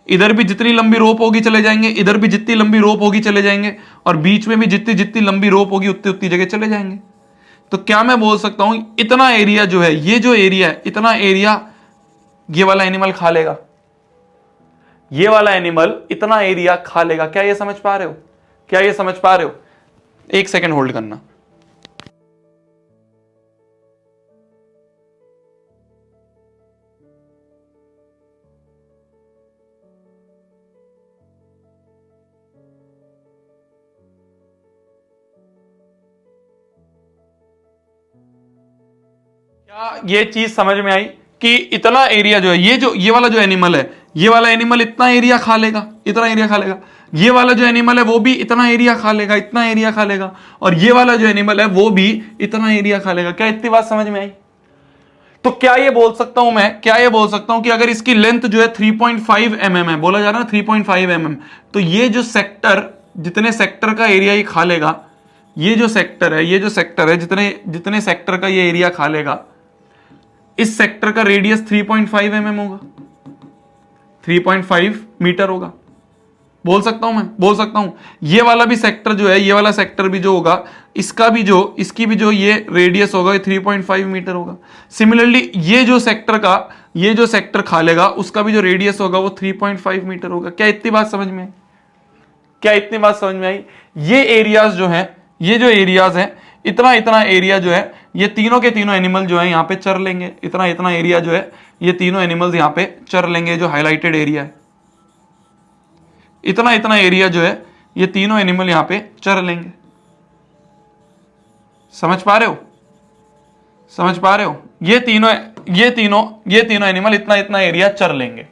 इधर भी जितनी लंबी रोप होगी चले जाएंगे, इधर भी जितनी लंबी रोप होगी चले जाएंगे, और बीच में भी जितनी लंबी रोप होगी उतनी जगह चले जाएंगे। तो क्या मैं बोल सकता हूं इतना एरिया जो है, ये जो एरिया है, इतना एरिया ये वाला एनिमल खा लेगा, ये वाला एनिमल इतना एरिया खा लेगा? क्या ये समझ पा रहे हो? एक सेकंड होल्ड करना। क्या ये चीज समझ में आई कि इतना एरिया जो है, ये वाला जो एनिमल है, ये वाला एनिमल इतना एरिया खा लेगा, ये वाला जो एनिमल है वो भी इतना एरिया खा लेगा, और ये वाला जो एनिमल है वो भी इतना एरिया खा लेगा। क्या इतनी बात समझ में आई? तो क्या ये बोल सकता हूं कि अगर इसकी लेंथ जो है 3.5 mm है, बोला जा रहा है 3.5 mm, तो ये जो सेक्टर, जितने सेक्टर का एरिया ये खा लेगा, ये जो सेक्टर है जितने सेक्टर का ये एरिया खा लेगा, इस सेक्टर का रेडियस 3.5 mm होगा, 3.5 मीटर होगा। बोल सकता हूं ये वाला भी सेक्टर जो है, ये वाला सेक्टर भी जो होगा, इसकी भी जो ये रेडियस होगा, ये 3.5 मीटर होगा। सिमिलरली ये जो सेक्टर खा लेगा, उसका भी जो रेडियस होगा वो 3.5 मीटर होगा। क्या इतनी बात समझ में आई? ये एरियाज जो है, ये जो एरियाज है, इतना एरिया जो है, ये तीनों के तीनों एनिमल जो है यहां पे चर लेंगे। इतना एरिया जो है ये तीनों एनिमल्स यहां पे चर लेंगे, जो हाईलाइटेड एरिया है। इतना एरिया जो है ये तीनों एनिमल यहां पे चर लेंगे। समझ पा रहे हो? ये तीनों एनिमल इतना एरिया चर लेंगे।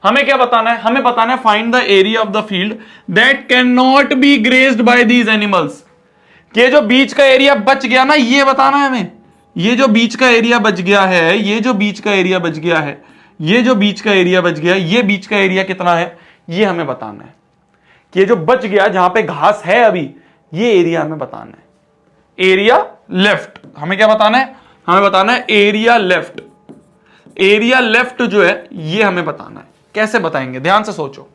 हमें क्या बताना है? हमें बताना है find the area of the field that can not be grazed by these animals. ये जो बीच का एरिया बच गया ना, ये बताना है हमें। ये जो बीच का एरिया बच गया है, ये जो बीच का एरिया बच गया है, ये जो बीच का एरिया बच गया, ये बीच का एरिया कितना है, ये हमें बताना है। कि ये जो बच गया जहां पे घास है अभी, ये एरिया हमें बताना है। एरिया लेफ्ट हमें क्या बताना है, हमें बताना है एरिया लेफ्ट। एरिया लेफ्ट जो है ये हमें बताना है। कैसे बताएंगे, ध्यान से सोचो।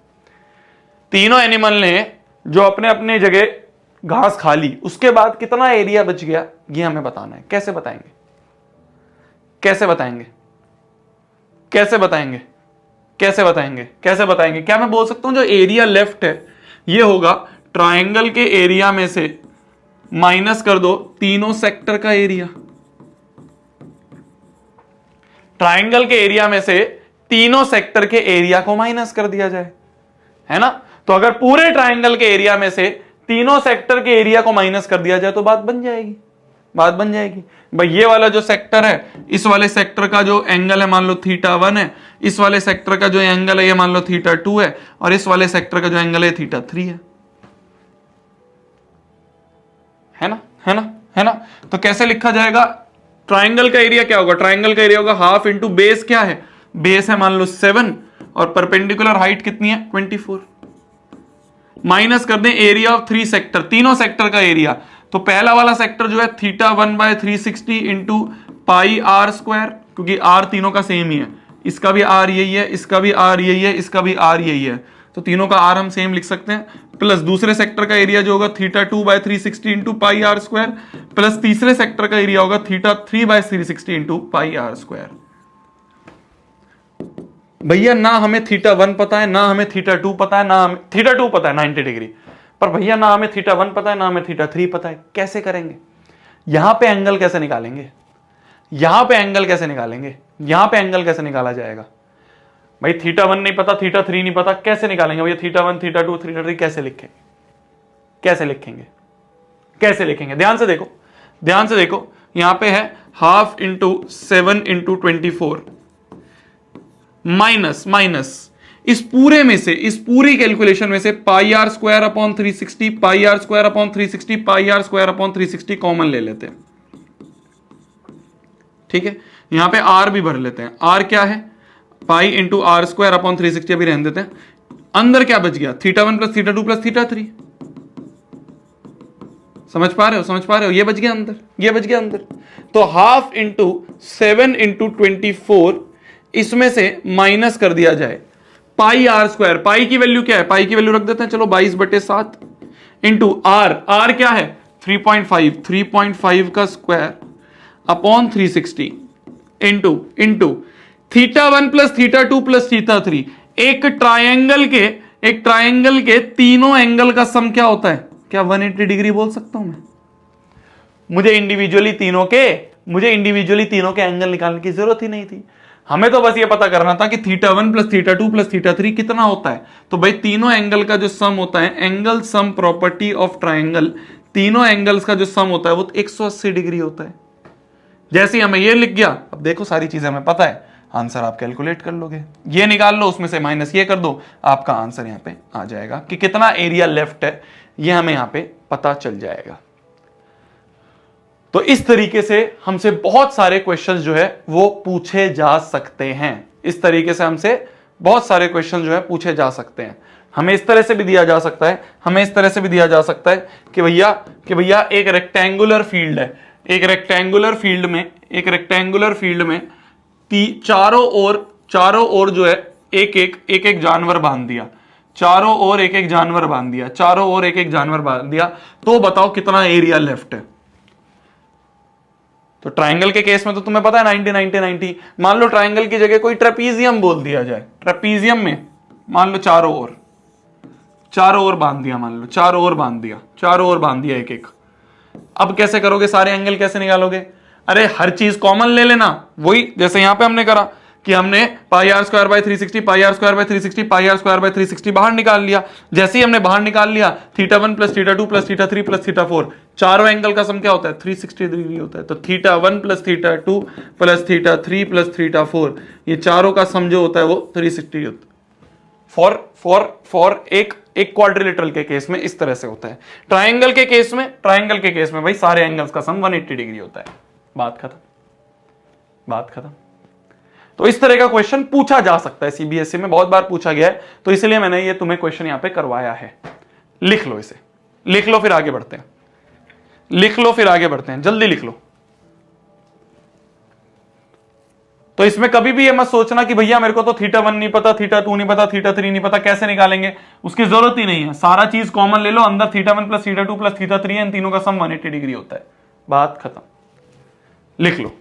तीनों एनिमल ने जो अपने अपने जगह घास खा ली, उसके बाद कितना एरिया बच गया, ये हमें बताना है। कैसे बताएंगे, कैसे बताएंगे, कैसे बताएंगे, कैसे बताएंगे, कैसे बताएंगे? क्या मैं बोल सकता हूं जो एरिया लेफ्ट है ये होगा ट्रायंगल के एरिया में से माइनस कर दो तीनों सेक्टर का एरिया। ट्रायंगल के एरिया में से तीनों सेक्टर के एरिया को माइनस कर दिया जाए, है ना? तो अगर पूरे ट्रायंगल के एरिया में से तीनों सेक्टर के एरिया को माइनस कर दिया जाए तो बात बन जाएगी, बात बन जाएगी। भाई ये वाला जो सेक्टर है, इस वाले सेक्टर का जो एंगल है मान लो θ1 है, इस वाले सेक्टर का जो एंगल है ये मान लो θ2 है, और इस वाले सेक्टर का जो एंगल है θ3 है ना, है ना, है ना? तो कैसे लिखा जाएगा? ट्राइंगल का एरिया क्या होगा? ट्राइंगल का एरिया होगा हाफ इंटू बेस। क्या है बेस? है मान लो 7 और परपेंडिकुलर हाइट कितनी है 24। माइनस कर दें एरिया ऑफ 3 सेक्टर, तीनों सेक्टर का एरिया। तो पहला वाला सेक्टर जो है θ1/360 इंटू पाई आर स्क्वायर, क्योंकि आर तीनों का सेम ही है, इसका भी आर यही है, इसका भी आर यही है, इसका भी आर यही है, तो तीनों का आर हम सेम लिख सकते हैं। प्लस दूसरे सेक्टर का एरिया जो होगा θ2/360 into pi r square, plus तीसरे सेक्टर का एरिया होगा θ3/360 इंटू पाई आर स्क्वायर। भैया ना हमें θ1 पता है, ना हमें θ2 पता है, ना हमें θ2 पता है 90 डिग्री, पर भैया ना हमें θ1 पता है, ना हमें θ3 पता है। कैसे करेंगे? यहां पे एंगल कैसे निकालेंगे? यहां पे एंगल कैसे निकालेंगे? यहां पे एंगल कैसे निकाला जाएगा? भाई θ1 नहीं पता, θ3 नहीं पता, कैसे निकालेंगे भैया? θ1 θ2 θ3 कैसे लिखेंगे? कैसे लिखेंगे? कैसे लिखेंगे? ध्यान से देखो, ध्यान से देखो। यहां पे है half into 7 into 24 minus minus इस पूरे में से, इस पूरी कैलकुलेशन में से pi r square upon 360, pi r square upon 360, pi r square upon 360 common ले लेते हैं। ठीक है, यहां पे आर भी भर लेते हैं। आर क्या है? Pi into r square upon 360 अभी रहने देते हैं। अंदर क्या बच गया? θ1 प्लस θ2 प्लस θ3। समझ पा रहे हो? समझ पा रहे हो? ये बच गया अंदर, ये बच गया अंदर। तो हाफ इंटू 7 इंटू 24 इसमें से माइनस कर दिया जाए पाई आर स्क्वायर। पाई की वैल्यू क्या है? पाई की वैल्यू रख देते हैं, चलो 22/7 इंटू आर। आर क्या है? 3.5, 3.5 का square upon 360 into into θ1 plus θ2 plus θ3। एक ट्रायंगल के तीनों एंगल का सम क्या होता है? क्या 180 डिग्री बोल सकता हूं मैं? मुझे इंडिविजुअली तीनों के एंगल निकालने की जरूरत ही नहीं थी। हमें तो बस ये पता करना था कि θ1 प्लस θ2 प्लस θ3 कितना होता है। तो भाई तीनों एंगल का जो सम होता है, angle sum property of triangle, तीनों एंगल्स का जो सम होता है वो 180 डिग्री होता है। जैसे ही हमें ये लिख गया, अब देखो सारी चीजें हमें पता है, आंसर आप कैलकुलेट कर लोगे। ये निकाल लो, उसमें से माइनस ये कर दो, आपका आंसर यहां पे आ जाएगा कि कितना एरिया लेफ्ट है, ये हमें यहां पे पता चल जाएगा। तो इस तरीके से हमसे बहुत सारे क्वेश्चंस जो है वो पूछे जा सकते हैं। इस तरीके से हमसे बहुत सारे क्वेश्चन जो है पूछे जा सकते हैं। हमें इस तरह से भी दिया जा सकता है, हमें इस तरह से भी दिया जा सकता है कि भैया एक रेक्टेंगुलर फील्ड है, एक रेक्टेंगुलर फील्ड में चारों ओर जो है एक जानवर बांध दिया, चारों ओर एक एक जानवर बांध दिया, चारों ओर एक एक जानवर बांध दिया, तो बताओ कितना एरिया लेफ्ट है। तो ट्रायंगल के केस में तो तुम्हें पता है 90 90 90। मान लो ट्रायंगल की जगह कोई ट्रेपीजियम बोल दिया जाए, ट्रेपीजियम में मान लो चारों ओर बांध दिया, मान लो चारों ओर बांध दिया एक एक। अब कैसे करोगे? सारे एंगल कैसे निकालोगे? अरे हर चीज कॉमन ले लेना, वही जैसे यहां पे हमने करा कि हमने pi r square by 360, pi r square by 360, pi r square by 360 बाहर निकाल लिया। जैसे ही हमने बाहर निकाल लिया, θ1 प्लस θ2 प्लस θ3 प्लस θ4, चारों एंगल का सम क्या होता है? 360 डिग्री होता है। तो θ1 प्लस θ2 प्लस θ3 प्लस θ4, ये चारों का सम जो होता है वो 360 होता है। फॉर एक क्वाड्रिलेटरल के केस में इस तरह से होता है। ट्रायंगल के केस में भाई सारे एंगल्स का सम 180 डिग्री होता है। बात खत्म। बात खत्म। तो इस तरह का क्वेश्चन पूछा जा सकता है, सीबीएसई में बहुत बार पूछा गया है, तो इसलिए मैंने ये तुम्हें क्वेश्चन यहां पे करवाया है। लिख लो इसे, लिख लो, फिर आगे बढ़ते हैं, लिख लो फिर आगे बढ़ते हैं, जल्दी लिख लो। तो इसमें कभी भी ये मत सोचना कि भैया मेरे को तो थीटा 1 नहीं पता, थीटा 2 नहीं पता, थीटा 3 नहीं पता, कैसे निकालेंगे, उसकी जरूरत ही नहीं है। सारा चीज कॉमन ले लो, अंदर theta 1 plus theta 2 plus theta 3 है, इन तीनों का सम 180 डिग्री होता है, बात खत्म। लिख लो।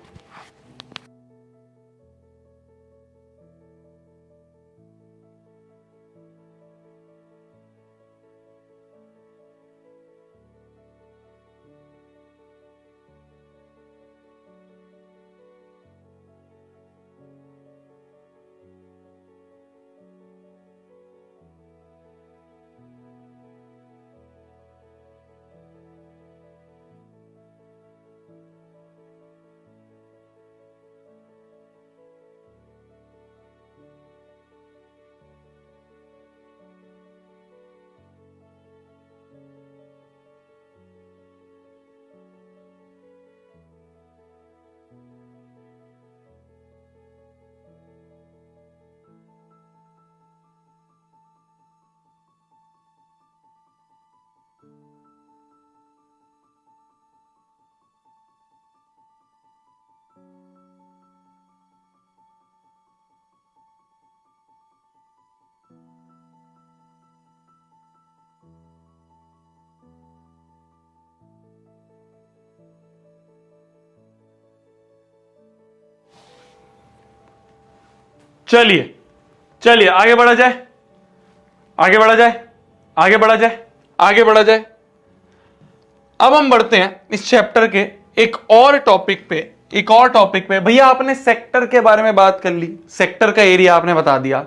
चलिए चलिए आगे बढ़ा जाए, आगे बढ़ा जाए, आगे बढ़ा जाए, आगे बढ़ा जाए। अब हम बढ़ते हैं इस चैप्टर के एक और टॉपिक पे, एक और टॉपिक पे। भैया आपने सेक्टर के बारे में बात कर ली, सेक्टर का एरिया आपने बता दिया,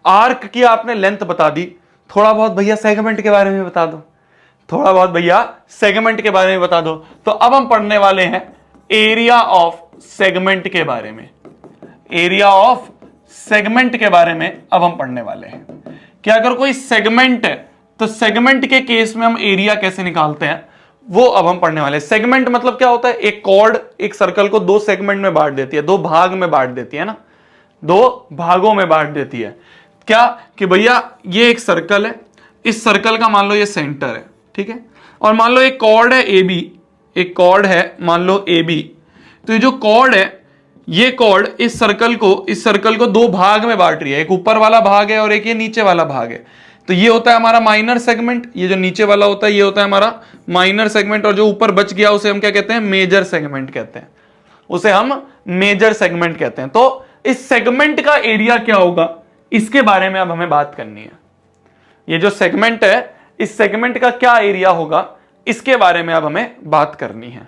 आर्क की आपने लेंथ बता दी, थोड़ा बहुत भैया सेगमेंट के बारे में बता दो, थोड़ा बहुत भैया सेगमेंट के बारे में बता दो। तो अब हम पढ़ने वाले हैं एरिया ऑफ सेगमेंट के बारे में, एरिया ऑफ सेगमेंट के बारे में अब हम पढ़ने वाले हैं कि अगर कोई सेगमेंट है तो सेगमेंट के केस में हम एरिया कैसे निकालते हैं, वो अब हम पढ़ने वाले हैं। सेगमेंट मतलब क्या होता है, एक कॉर्ड एक सर्कल को दो सेगमेंट में बांट देती है, दो भाग में बांट देती है ना, दो भागों में बांट देती है। क्या कि भैया ये एक सर्कल है, इस सर्कल का मान लो ये सेंटर है, ठीक है, और मान लो एक कॉर्ड है ए बी, एक कॉर्ड है मान लो ए बी। तो ये जो कॉर्ड है, ये कॉर्ड इस सर्कल को दो भाग में बांट रही है, एक ऊपर वाला भाग है और एक ये नीचे वाला भाग है। तो ये होता है हमारा माइनर सेगमेंट, ये जो नीचे वाला होता है ये होता है हमारा माइनर सेगमेंट, और जो ऊपर बच गया उसे हम क्या कहते हैं, मेजर सेगमेंट कहते हैं, उसे हम मेजर सेगमेंट कहते हैं। तो इस सेगमेंट का एरिया क्या होगा, इसके बारे में अब हमें बात करनी है। ये जो सेगमेंट है, इस सेगमेंट का क्या एरिया होगा, इसके बारे में अब हमें बात करनी है।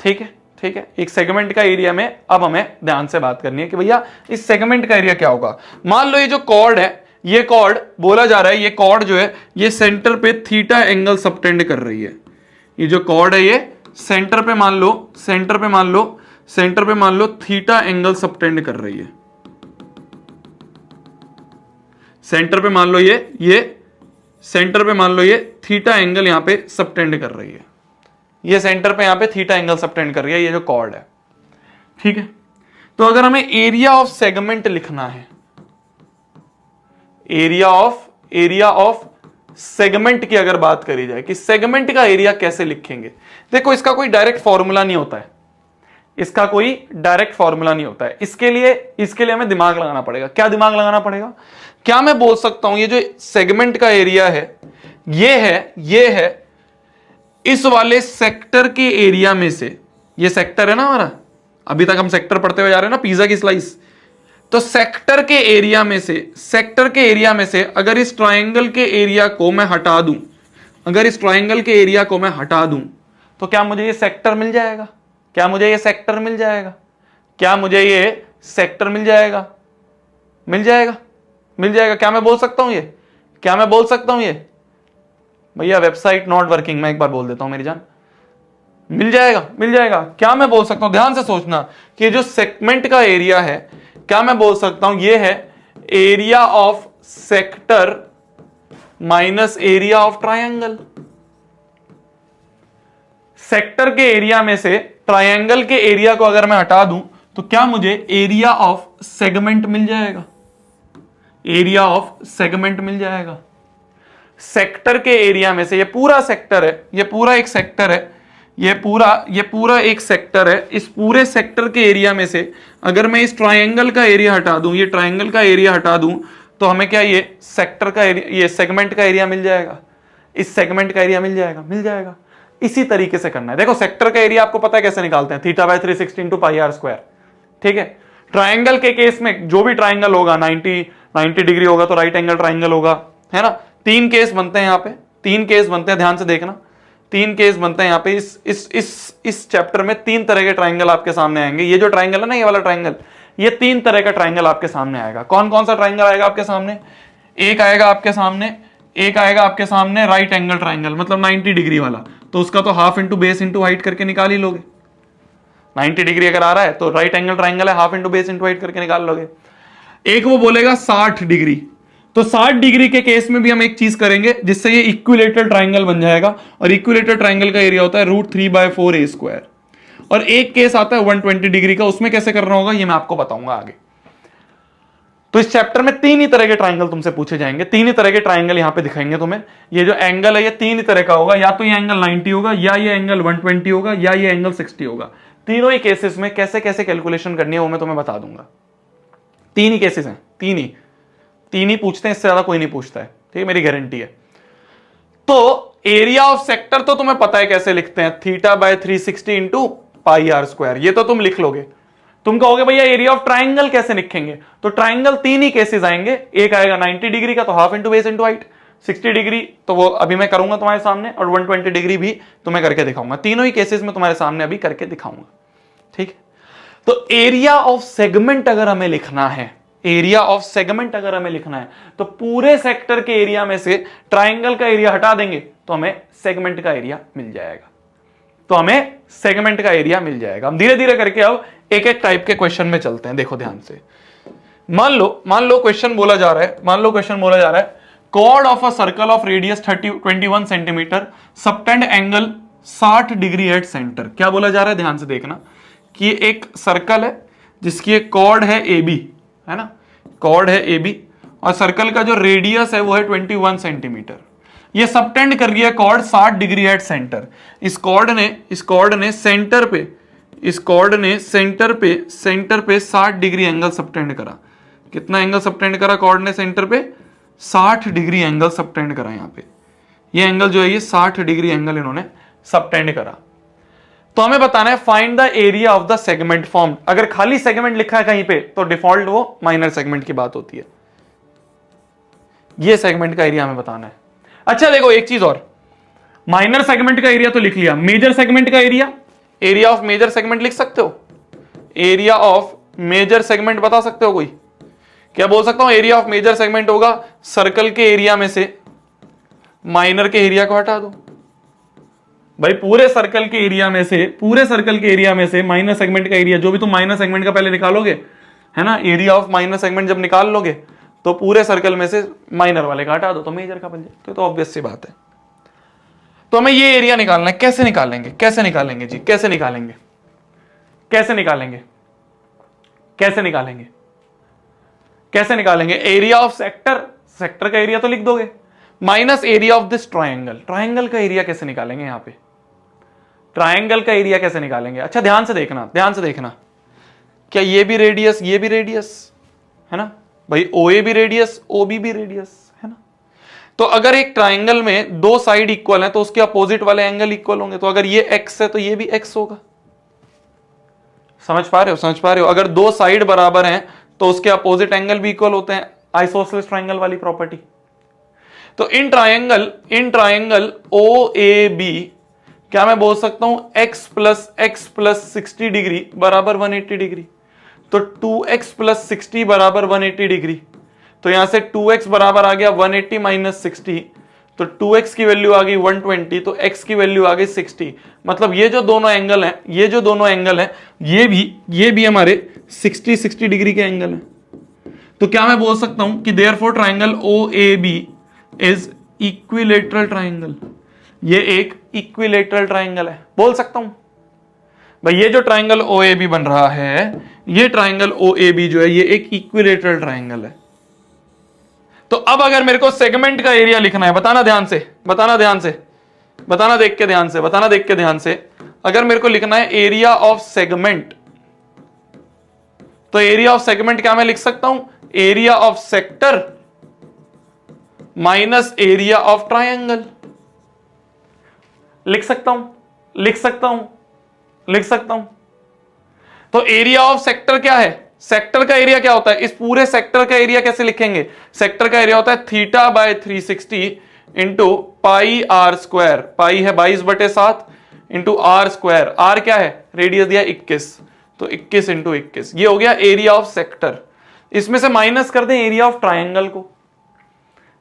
ठीक है, ठीक है, एक सेगमेंट का एरिया में अब हमें ध्यान से बात करनी है कि भैया इस सेगमेंट का एरिया क्या होगा। मान लो ये जो कॉर्ड है, ये कॉर्ड बोला जा रहा है, ये कॉर्ड जो है ये सेंटर पे थीटा एंगल सबटेंड कर रही है। ये जो कॉर्ड है ये सेंटर पे मान लो थीटा एंगल सबटेंड कर रही है। सेंटर पे मान लो सेंटर पे मान लो ये थीटा एंगल यहां पे सबटेंड कर रही है, ये सेंटर पे यहां पे थीटा एंगल सबटेंड कर रही है, ये जो कॉर्ड है। ठीक है, तो अगर हमें एरिया ऑफ सेगमेंट लिखना है, एरिया ऑफ सेगमेंट की अगर बात करी जाए कि सेगमेंट का एरिया कैसे लिखेंगे, देखो इसका कोई डायरेक्ट फॉर्मूला नहीं होता है, इसका कोई डायरेक्ट फॉर्मूला नहीं होता है। इसके लिए हमें दिमाग लगाना पड़ेगा। क्या दिमाग लगाना पड़ेगा, क्या मैं बोल सकता हूं ये जो सेगमेंट का एरिया है, ये है इस वाले सेक्टर के एरिया में से, ये सेक्टर है ना हमारा, अभी तक हम सेक्टर पढ़ते हुए जा रहे हैं ना, पिज्जा की स्लाइस। तो सेक्टर के एरिया में से अगर इस ट्रायंगल के एरिया को मैं हटा दूं, तो क्या मुझे ये सेक्टर मिल जाएगा, क्या मुझे ये सेक्टर मिल जाएगा, क्या मैं बोल सकता हूं ये, भैया वेबसाइट नॉट वर्किंग, मैं एक बार बोल देता हूं मेरी जान, मिल जाएगा। क्या मैं बोल सकता हूं, ध्यान से सोचना कि जो सेगमेंट का एरिया है, क्या मैं बोल सकता हूं ये है area of sector minus area of triangle. Sector के एरिया में से ट्रायंगल के एरिया को अगर मैं हटा दूं तो क्या मुझे एरिया ऑफ सेगमेंट मिल जाएगा, एरिया ऑफ सेगमेंट मिल जाएगा। सेक्टर के एरिया में से, ये पूरा सेक्टर है, ये पूरा एक सेक्टर है, ये पूरा एक सेक्टर है, इस पूरे सेक्टर के एरिया में से अगर मैं इस ट्रायंगल का एरिया हटा दूं, ये ट्रायंगल का एरिया हटा दूं, तो हमें क्या ये सेक्टर का एरिया, ये सेगमेंट का एरिया मिल जाएगा, इस सेगमेंट का एरिया मिल जाएगा। इसी तरीके से करना है। देखो सेक्टर का एरिया आपको पता है कैसे निकालते हैं, θ/360 इंटू पाई आर स्क्वायर, ठीक है। ट्रायंगल के केस में जो भी ट्रायंगल होगा 90 डिग्री होगा तो राइट एंगल ट्रायंगल होगा, है ना। 3 केस बनते हैं यहाँ पे, 3 केस बनते हैं, ध्यान से देखना, 3 केस बनते हैं यहाँ पे। इस चैप्टर में 3 तरह के ट्रायंगल आपके सामने आएंगे। ये जो ट्रायंगल है ना, ये वाला ट्रायंगल, ये 3 तरह का ट्रायंगल आपके सामने आएगा। कौन कौन सा ट्रायंगल आएगा आपके सामने? एक आएगा आपके सामने राइट एंगल ट्रायंगल, मतलब 90 डिग्री वाला, तो उसका तो half into base into height करके निकाल ही लोगे। 90 डिग्री अगर आ रहा है तो राइट एंगल ट्रायंगल है, half into base into height करके निकाल लोगे। एक वो बोलेगा 60 डिग्री, तो 60 डिग्री के केस में भी हम एक चीज करेंगे जिससे ये इक्विलेटरल ट्रायंगल बन जाएगा, और इक्विलेटरल ट्रायंगल का एरिया होता है √3/4a²। और एक केस आता है 120 डिग्री का, उसमें कैसे करना होगा ये मैं आपको बताऊंगा आगे। तो इस चैप्टर में 3 ही तरह के ट्रायंगल तुमसे पूछे जाएंगे, 3 ही तरह के ट्रायंगल यहां पे दिखाएंगे तुम्हें। ये जो एंगल है ये 3 ही तरह का होगा, या तो ये एंगल 90 होगा, या ये एंगल 120 होगा, या ये एंगल 60 होगा। तीनों ही केसेस में कैसे कैसे कैलकुलेशन करनी है वो मैं तुम्हें बता दूंगा। 3 ही केसेस हैं, 3 ही पूछते हैं, इससे ज्यादा कोई नहीं पूछता है, ठीक है, मेरी गारंटी है। तो एरिया ऑफ सेक्टर तो तुम्हें पता है कैसे लिखते हैं, θ/360 इंटू पाई आर स्क्वायर, ये तो तुम लिख लोगे। तुम कहोगे भैया एरिया ऑफ ट्राइंगल कैसे लिखेंगे, तो ट्राइंगल 3 ही केसेस आएंगे। एक आएगा 90 डिग्री का, तो half into base into height, 60 degree तो वो अभी मैं करूंगा तुम्हारे सामने, और 120 डिग्री भी तुम्हें करके दिखाऊंगा। तीनों ही केसेस में तुम्हारे सामने अभी करके दिखाऊंगा, ठीक। तो एरिया ऑफ सेगमेंट अगर हमें लिखना है, एरिया ऑफ सेगमेंट अगर हमें लिखना है, तो पूरे सेक्टर के एरिया में से ट्राइंगल का एरिया हटा देंगे तो हमें सेगमेंट का एरिया मिल जाएगा। तो हमें सेगमेंट का एरिया मिल जाएगा। हम धीरे धीरे करके अब एक एक टाइप के क्वेश्चन में चलते हैं। देखो ध्यान से, मान लो क्वेश्चन बोला जा रहा है, chord of a circle of radius 21 centimetre, subtend angle 60 degree at centre. क्या बोला जा रहा है, ध्यान से देखना कि एक सर्कल है जिसकी एक कॉर्ड है AB, है ना, कॉर्ड है AB, और सर्कल का जो रेडियस है वो है 21 सेंटीमीटर। ये सबटेंड कर रही है कॉर्ड 60 डिग्री एट सेंटर। इस कॉर्ड ने सेंटर पे 60 डिग्री एंगल सबटेंड करा। कितना एंगल सबटेंड करा कॉर्ड ने सेंटर पे? 60 डिग्री एंगल सबटेंड करा। यहां पे ये एंगल जो है ये 60 डिग्री एंगल इन्होंने सबटेंड करा। तो हमें बताना है find the area of the segment form. अगर खाली सेगमेंट लिखा है कहीं पे तो डिफॉल्ट वो माइनर सेगमेंट की बात होती है। ये सेगमेंट का एरिया हमें बताना है। अच्छा देखो एक चीज और, माइनर सेगमेंट का एरिया तो लिख लिया, मेजर सेगमेंट का एरिया ऑफ मेजर सेगमेंट लिख सकते हो? एरिया ऑफ मेजर सेगमेंट बता सकते हो कोई? क्या बोल सकता हूं? एरिया ऑफ मेजर सेगमेंट होगा सर्कल के एरिया में से माइनर के एरिया को हटा दो। भाई पूरे सर्कल के एरिया में से माइनर सेगमेंट का एरिया, जो भी तुम माइनर सेगमेंट का पहले निकालोगे, है ना, एरिया ऑफ माइनर सेगमेंट जब निकाल लोगे तो पूरे सर्कल में से माइनर वाले का हटा दो तो मेजर का बन जाए। तो ऑब्वियस सी बात है। तो हमें ये एरिया निकालना है। कैसे निकालेंगे जी, कैसे निकालेंगे? एरिया ऑफ सेक्टर का एरिया तो लिख दोगे, minus area of this triangle का एरिया कैसे निकालेंगे? यहां पे ट्रायंगल का एरिया कैसे निकालेंगे? अच्छा ध्यान से देखना, क्या ये भी रेडियस है ना भाई, OA भी रेडियस, OB भी रेडियस, है ना। तो अगर एक ट्रायंगल में 2 साइड इक्वल है तो उसके अपोजिट वाले एंगल इक्वल होंगे। तो अगर ये x है तो ये भी x होगा। समझ पा रहे हो? अगर 2 साइड बराबर हैं तो उसके अपोजिट एंगल भी इक्वल होते हैं, आइसोसेलेस ट्रायंगल वाली प्रॉपर्टी। तो इन ट्रायंगल OAB क्या मैं बोल सकता हूं x प्लस 60 डिग्री बराबर 180 डिग्री। तो 2x प्लस 60 बराबर 180 डिग्री। तो यहां से 2x बराबर आ गया 180 माइनस 60, तो 2x की वैल्यू आ गई 120, तो x की वैल्यू आ गई 60। मतलब ये जो दोनों एंगल हैं ये भी हमारे 60 डिग्री के एंगल हैं। तो क्या मैं बोल सकता हूं कि therefore triangle OAB is equilateral triangle. ये एक इक्विलेटरल ट्रायंगल है, बोल सकता हूं। भाई ये जो ट्राइंगल ओ ए बी बन रहा है, ये ट्राइंगल ओ ए बी जो है ये एक इक्विलेटरल ट्राइंगल है। तो अब अगर मेरे को सेगमेंट का एरिया लिखना है, बताना ध्यान से, बताना ध्यान से, बताना देख के ध्यान से, बताना देख के ध्यान से, अगर मेरे को लिखना है एरिया ऑफ सेगमेंट, तो एरिया ऑफ सेगमेंट क्या मैं लिख सकता हूं, area of sector minus area of triangle. लिख सकता हूं, लिख सकता हूं, लिख सकता हूं। तो एरिया ऑफ सेक्टर क्या है, सेक्टर का एरिया क्या होता है, इस पूरे सेक्टर का एरिया कैसे लिखेंगे, सेक्टर का एरिया होता है theta by 360 into pi r square, pi है 22/7 इंटू आर स्क्वायर, आर क्या है, रेडियस दिया 21, तो 21 इंटू 21, ये हो गया एरिया ऑफ सेक्टर। इसमें से माइनस कर दें एरिया ऑफ ट्राइंगल को,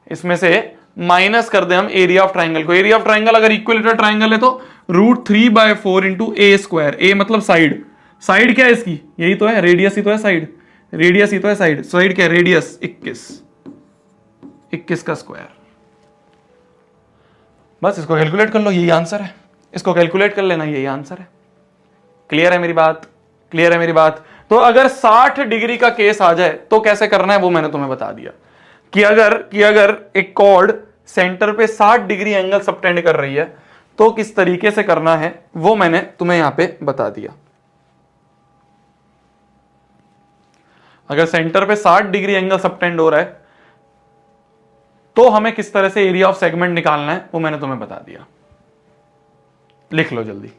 इसमें से माइनस कर दें हम एरिया ऑफ ट्राइंगल को। एरिया ऑफ ट्राइंगल अगर इक्विलेटरल ट्राइंगल है तो √3/4 इंटू ए स्क्वायर, ए मतलब साइड, साइड क्या है इसकी, यही तो है, रेडियस ही तो है साइड, रेडियस ही तो है साइड, साइड क्या है, रेडियस 21 का स्क्वायर। बस इसको कैलकुलेट कर लो, यही आंसर है, इसको कैलकुलेट कर लेना, यही आंसर है। क्लियर है मेरी बात, क्लियर है मेरी बात। तो अगर 60 डिग्री का केस आ जाए तो कैसे करना है वो मैंने तुम्हें बता दिया कि अगर एक कॉर्ड सेंटर पे 60 डिग्री एंगल सबटेंड कर रही है तो किस तरीके से करना है वो मैंने तुम्हें यहां पे बता दिया। अगर सेंटर पे 60 डिग्री एंगल सबटेंड हो रहा है तो हमें किस तरह से एरिया ऑफ सेगमेंट निकालना है वो मैंने तुम्हें बता दिया। लिख लो जल्दी।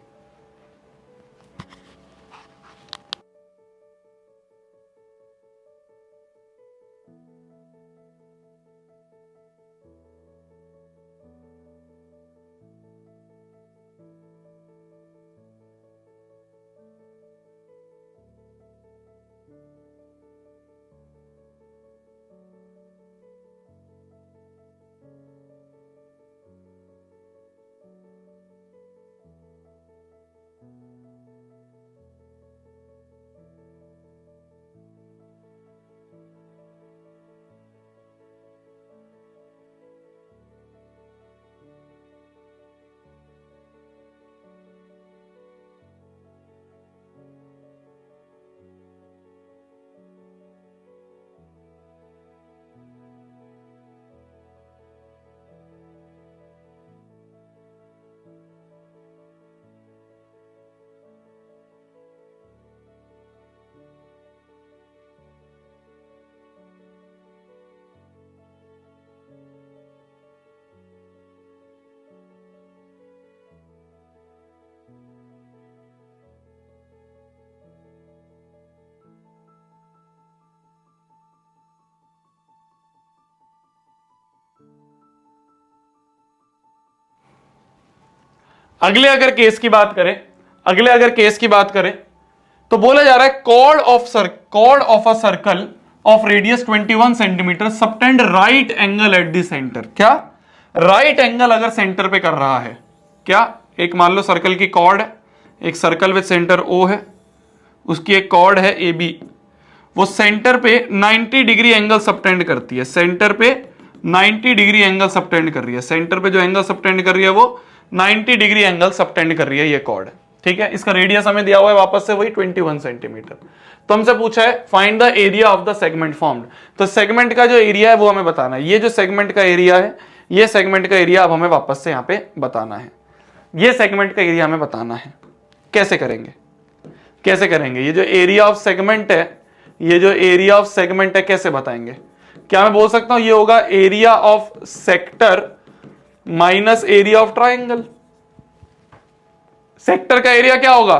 अगले अगर केस की बात करें तो बोला जा रहा है chord of a circle of radius 21 centimetre subtend right angle at the centre. क्या राइट एंगल अगर सेंटर पे कर रहा है, क्या एक मान लो सर्कल की कॉर्ड है, एक सर्कल विद सेंटर ओ है, उसकी एक कॉर्ड है ए बी, वो सेंटर पे 90 डिग्री एंगल सबटेंड करती है, सेंटर पे 90 डिग्री एंगल सबटेंड कर रही है, सेंटर पे जो एंगल सबटेंड कर रही है वो 90 डिग्री एंगल सबटेंड कर रही है ये कॉर्ड। ठीक है, इसका रेडियस हमें दिया हुआ है वापस से वही 21 सेंटीमीटर। तो हमसे पूछा है find the area of the segment formed, तो सेगमेंट का जो एरिया है वो हमें बताना है। ये जो सेगमेंट का एरिया है, ये सेगमेंट का एरिया अब हमें वापस से यहां पे बताना है, ये सेगमेंट का एरिया हमें बताना है। कैसे करेंगे, कैसे करेंगे, ये जो एरिया ऑफ सेगमेंट है, ये जो एरिया ऑफ सेगमेंट है कैसे बताएंगे। क्या मैं बोल सकता हूं ये होगा area of sector minus area of triangle. Sector का एरिया क्या होगा,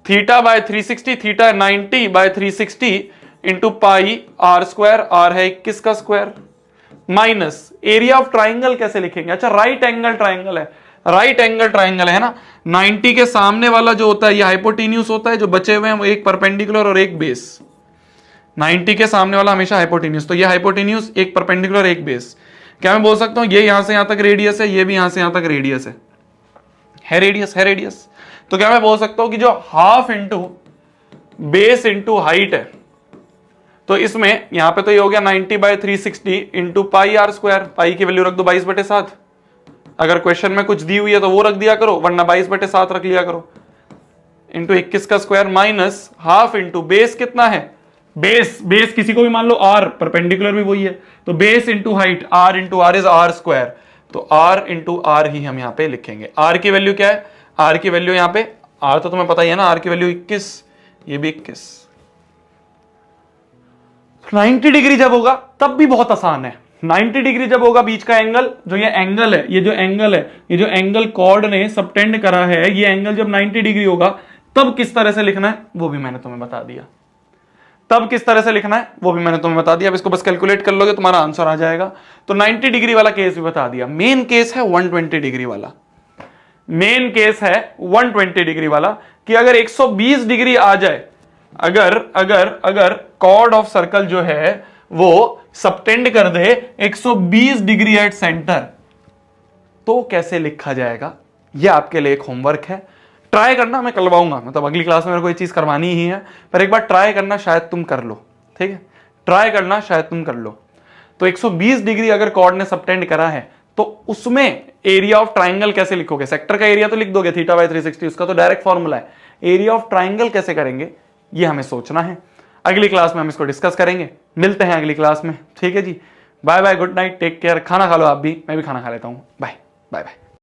theta by 360, theta 90 by 360 into pi r square, r है 21 का square, minus area of triangle कैसे लिखेंगे। अच्छा राइट एंगल ट्राइंगल है, राइट एंगल ट्राइंगल है ना, 90 के सामने वाला जो होता है ये हाइपोटेन्यूस होता है, जो बचे हुए हैं वो एक परपेंडिकुलर और एक बेस। 90 के सामने वाला हमेशा हाइपोटेन्यूस, तो ये हाइपोटेन्यूस, एक परपेंडिकुलर एक बेस। क्या मैं बोल सकता हूं ये यहां से यहां तक रेडियस है, ये भी यहां से यहां तक रेडियस है रेडियस, है रेडियस। तो क्या मैं बोल सकता हूं कि जो half into base into height है, तो इसमें यहां पे तो ये हो गया 90 by 360 into pi r square, pi की वैल्यू रख दो 22/7। अगर क्वेश्चन में कुछ दी हुई है तो वो रख दिया करो, वरना 22/7 रख लिया करो, इंटू 21 का square minus half into base कितना है, बेस किसी को भी मान लो आर, परपेंडिकुलर भी वही है, तो base into height r into r is r square, तो आर इंटू आर ही हम यहां पे लिखेंगे। आर की वैल्यू क्या है, आर की वैल्यू यहां पे, आर तो तुम्हें पता ही है ना, आर की वैल्यू 21, ये भी 21। 90 डिग्री जब होगा तब भी बहुत आसान है। 90 डिग्री जब होगा बीच का एंगल, जो ये एंगल है, ये जो एंगल है, ये जो एंगल कॉर्ड ने सबटेंड करा है, ये एंगल जब 90 डिग्री होगा तब किस तरह से लिखना है वो भी मैंने तुम्हें बता दिया। तब किस तरह से लिखना है वो भी मैंने तुम्हें बता दिया। अब इसको बस कैलकुलेट कर लोगे तुम्हारा आंसर आ जाएगा। तो 90 डिग्री वाला केस भी बता दिया। मेन केस है 120 डिग्री वाला। मेन केस है 120 डिग्री वाला कि अगर 120 डिग्री आ जाए, अगर अगर अगर कॉर्ड ऑफ सर्कल जो है वो सबटेंड कर दे 120 डिग्री एट सेंटर, तो कैसे लिखा जाएगा, यह आपके लिए एक होमवर्क है। ट्राई करना, मैं करवाऊंगा, मतलब अगली क्लास में मेरे को ये चीज करवानी ही है, पर एक बार ट्राई करना, शायद तुम कर लो। ठीक है, ट्राई करना, शायद तुम कर लो। तो 120 डिग्री अगर कॉर्ड ने सबटेंड करा है तो उसमें एरिया ऑफ ट्राइंगल कैसे लिखोगे। सेक्टर का एरिया तो लिख दोगे थीटा बाय 360, उसका तो डायरेक्ट फॉर्मूला है। एरिया ऑफ ट्राइंगल कैसे करेंगे ये हमें सोचना है। अगली क्लास में हम इसको डिस्कस करेंगे। मिलते हैं अगली क्लास में। ठीक है जी, bye bye, good night, take care. खाना खा लो आप भी, मैं भी खाना खा लेता हूं। Bye bye bye.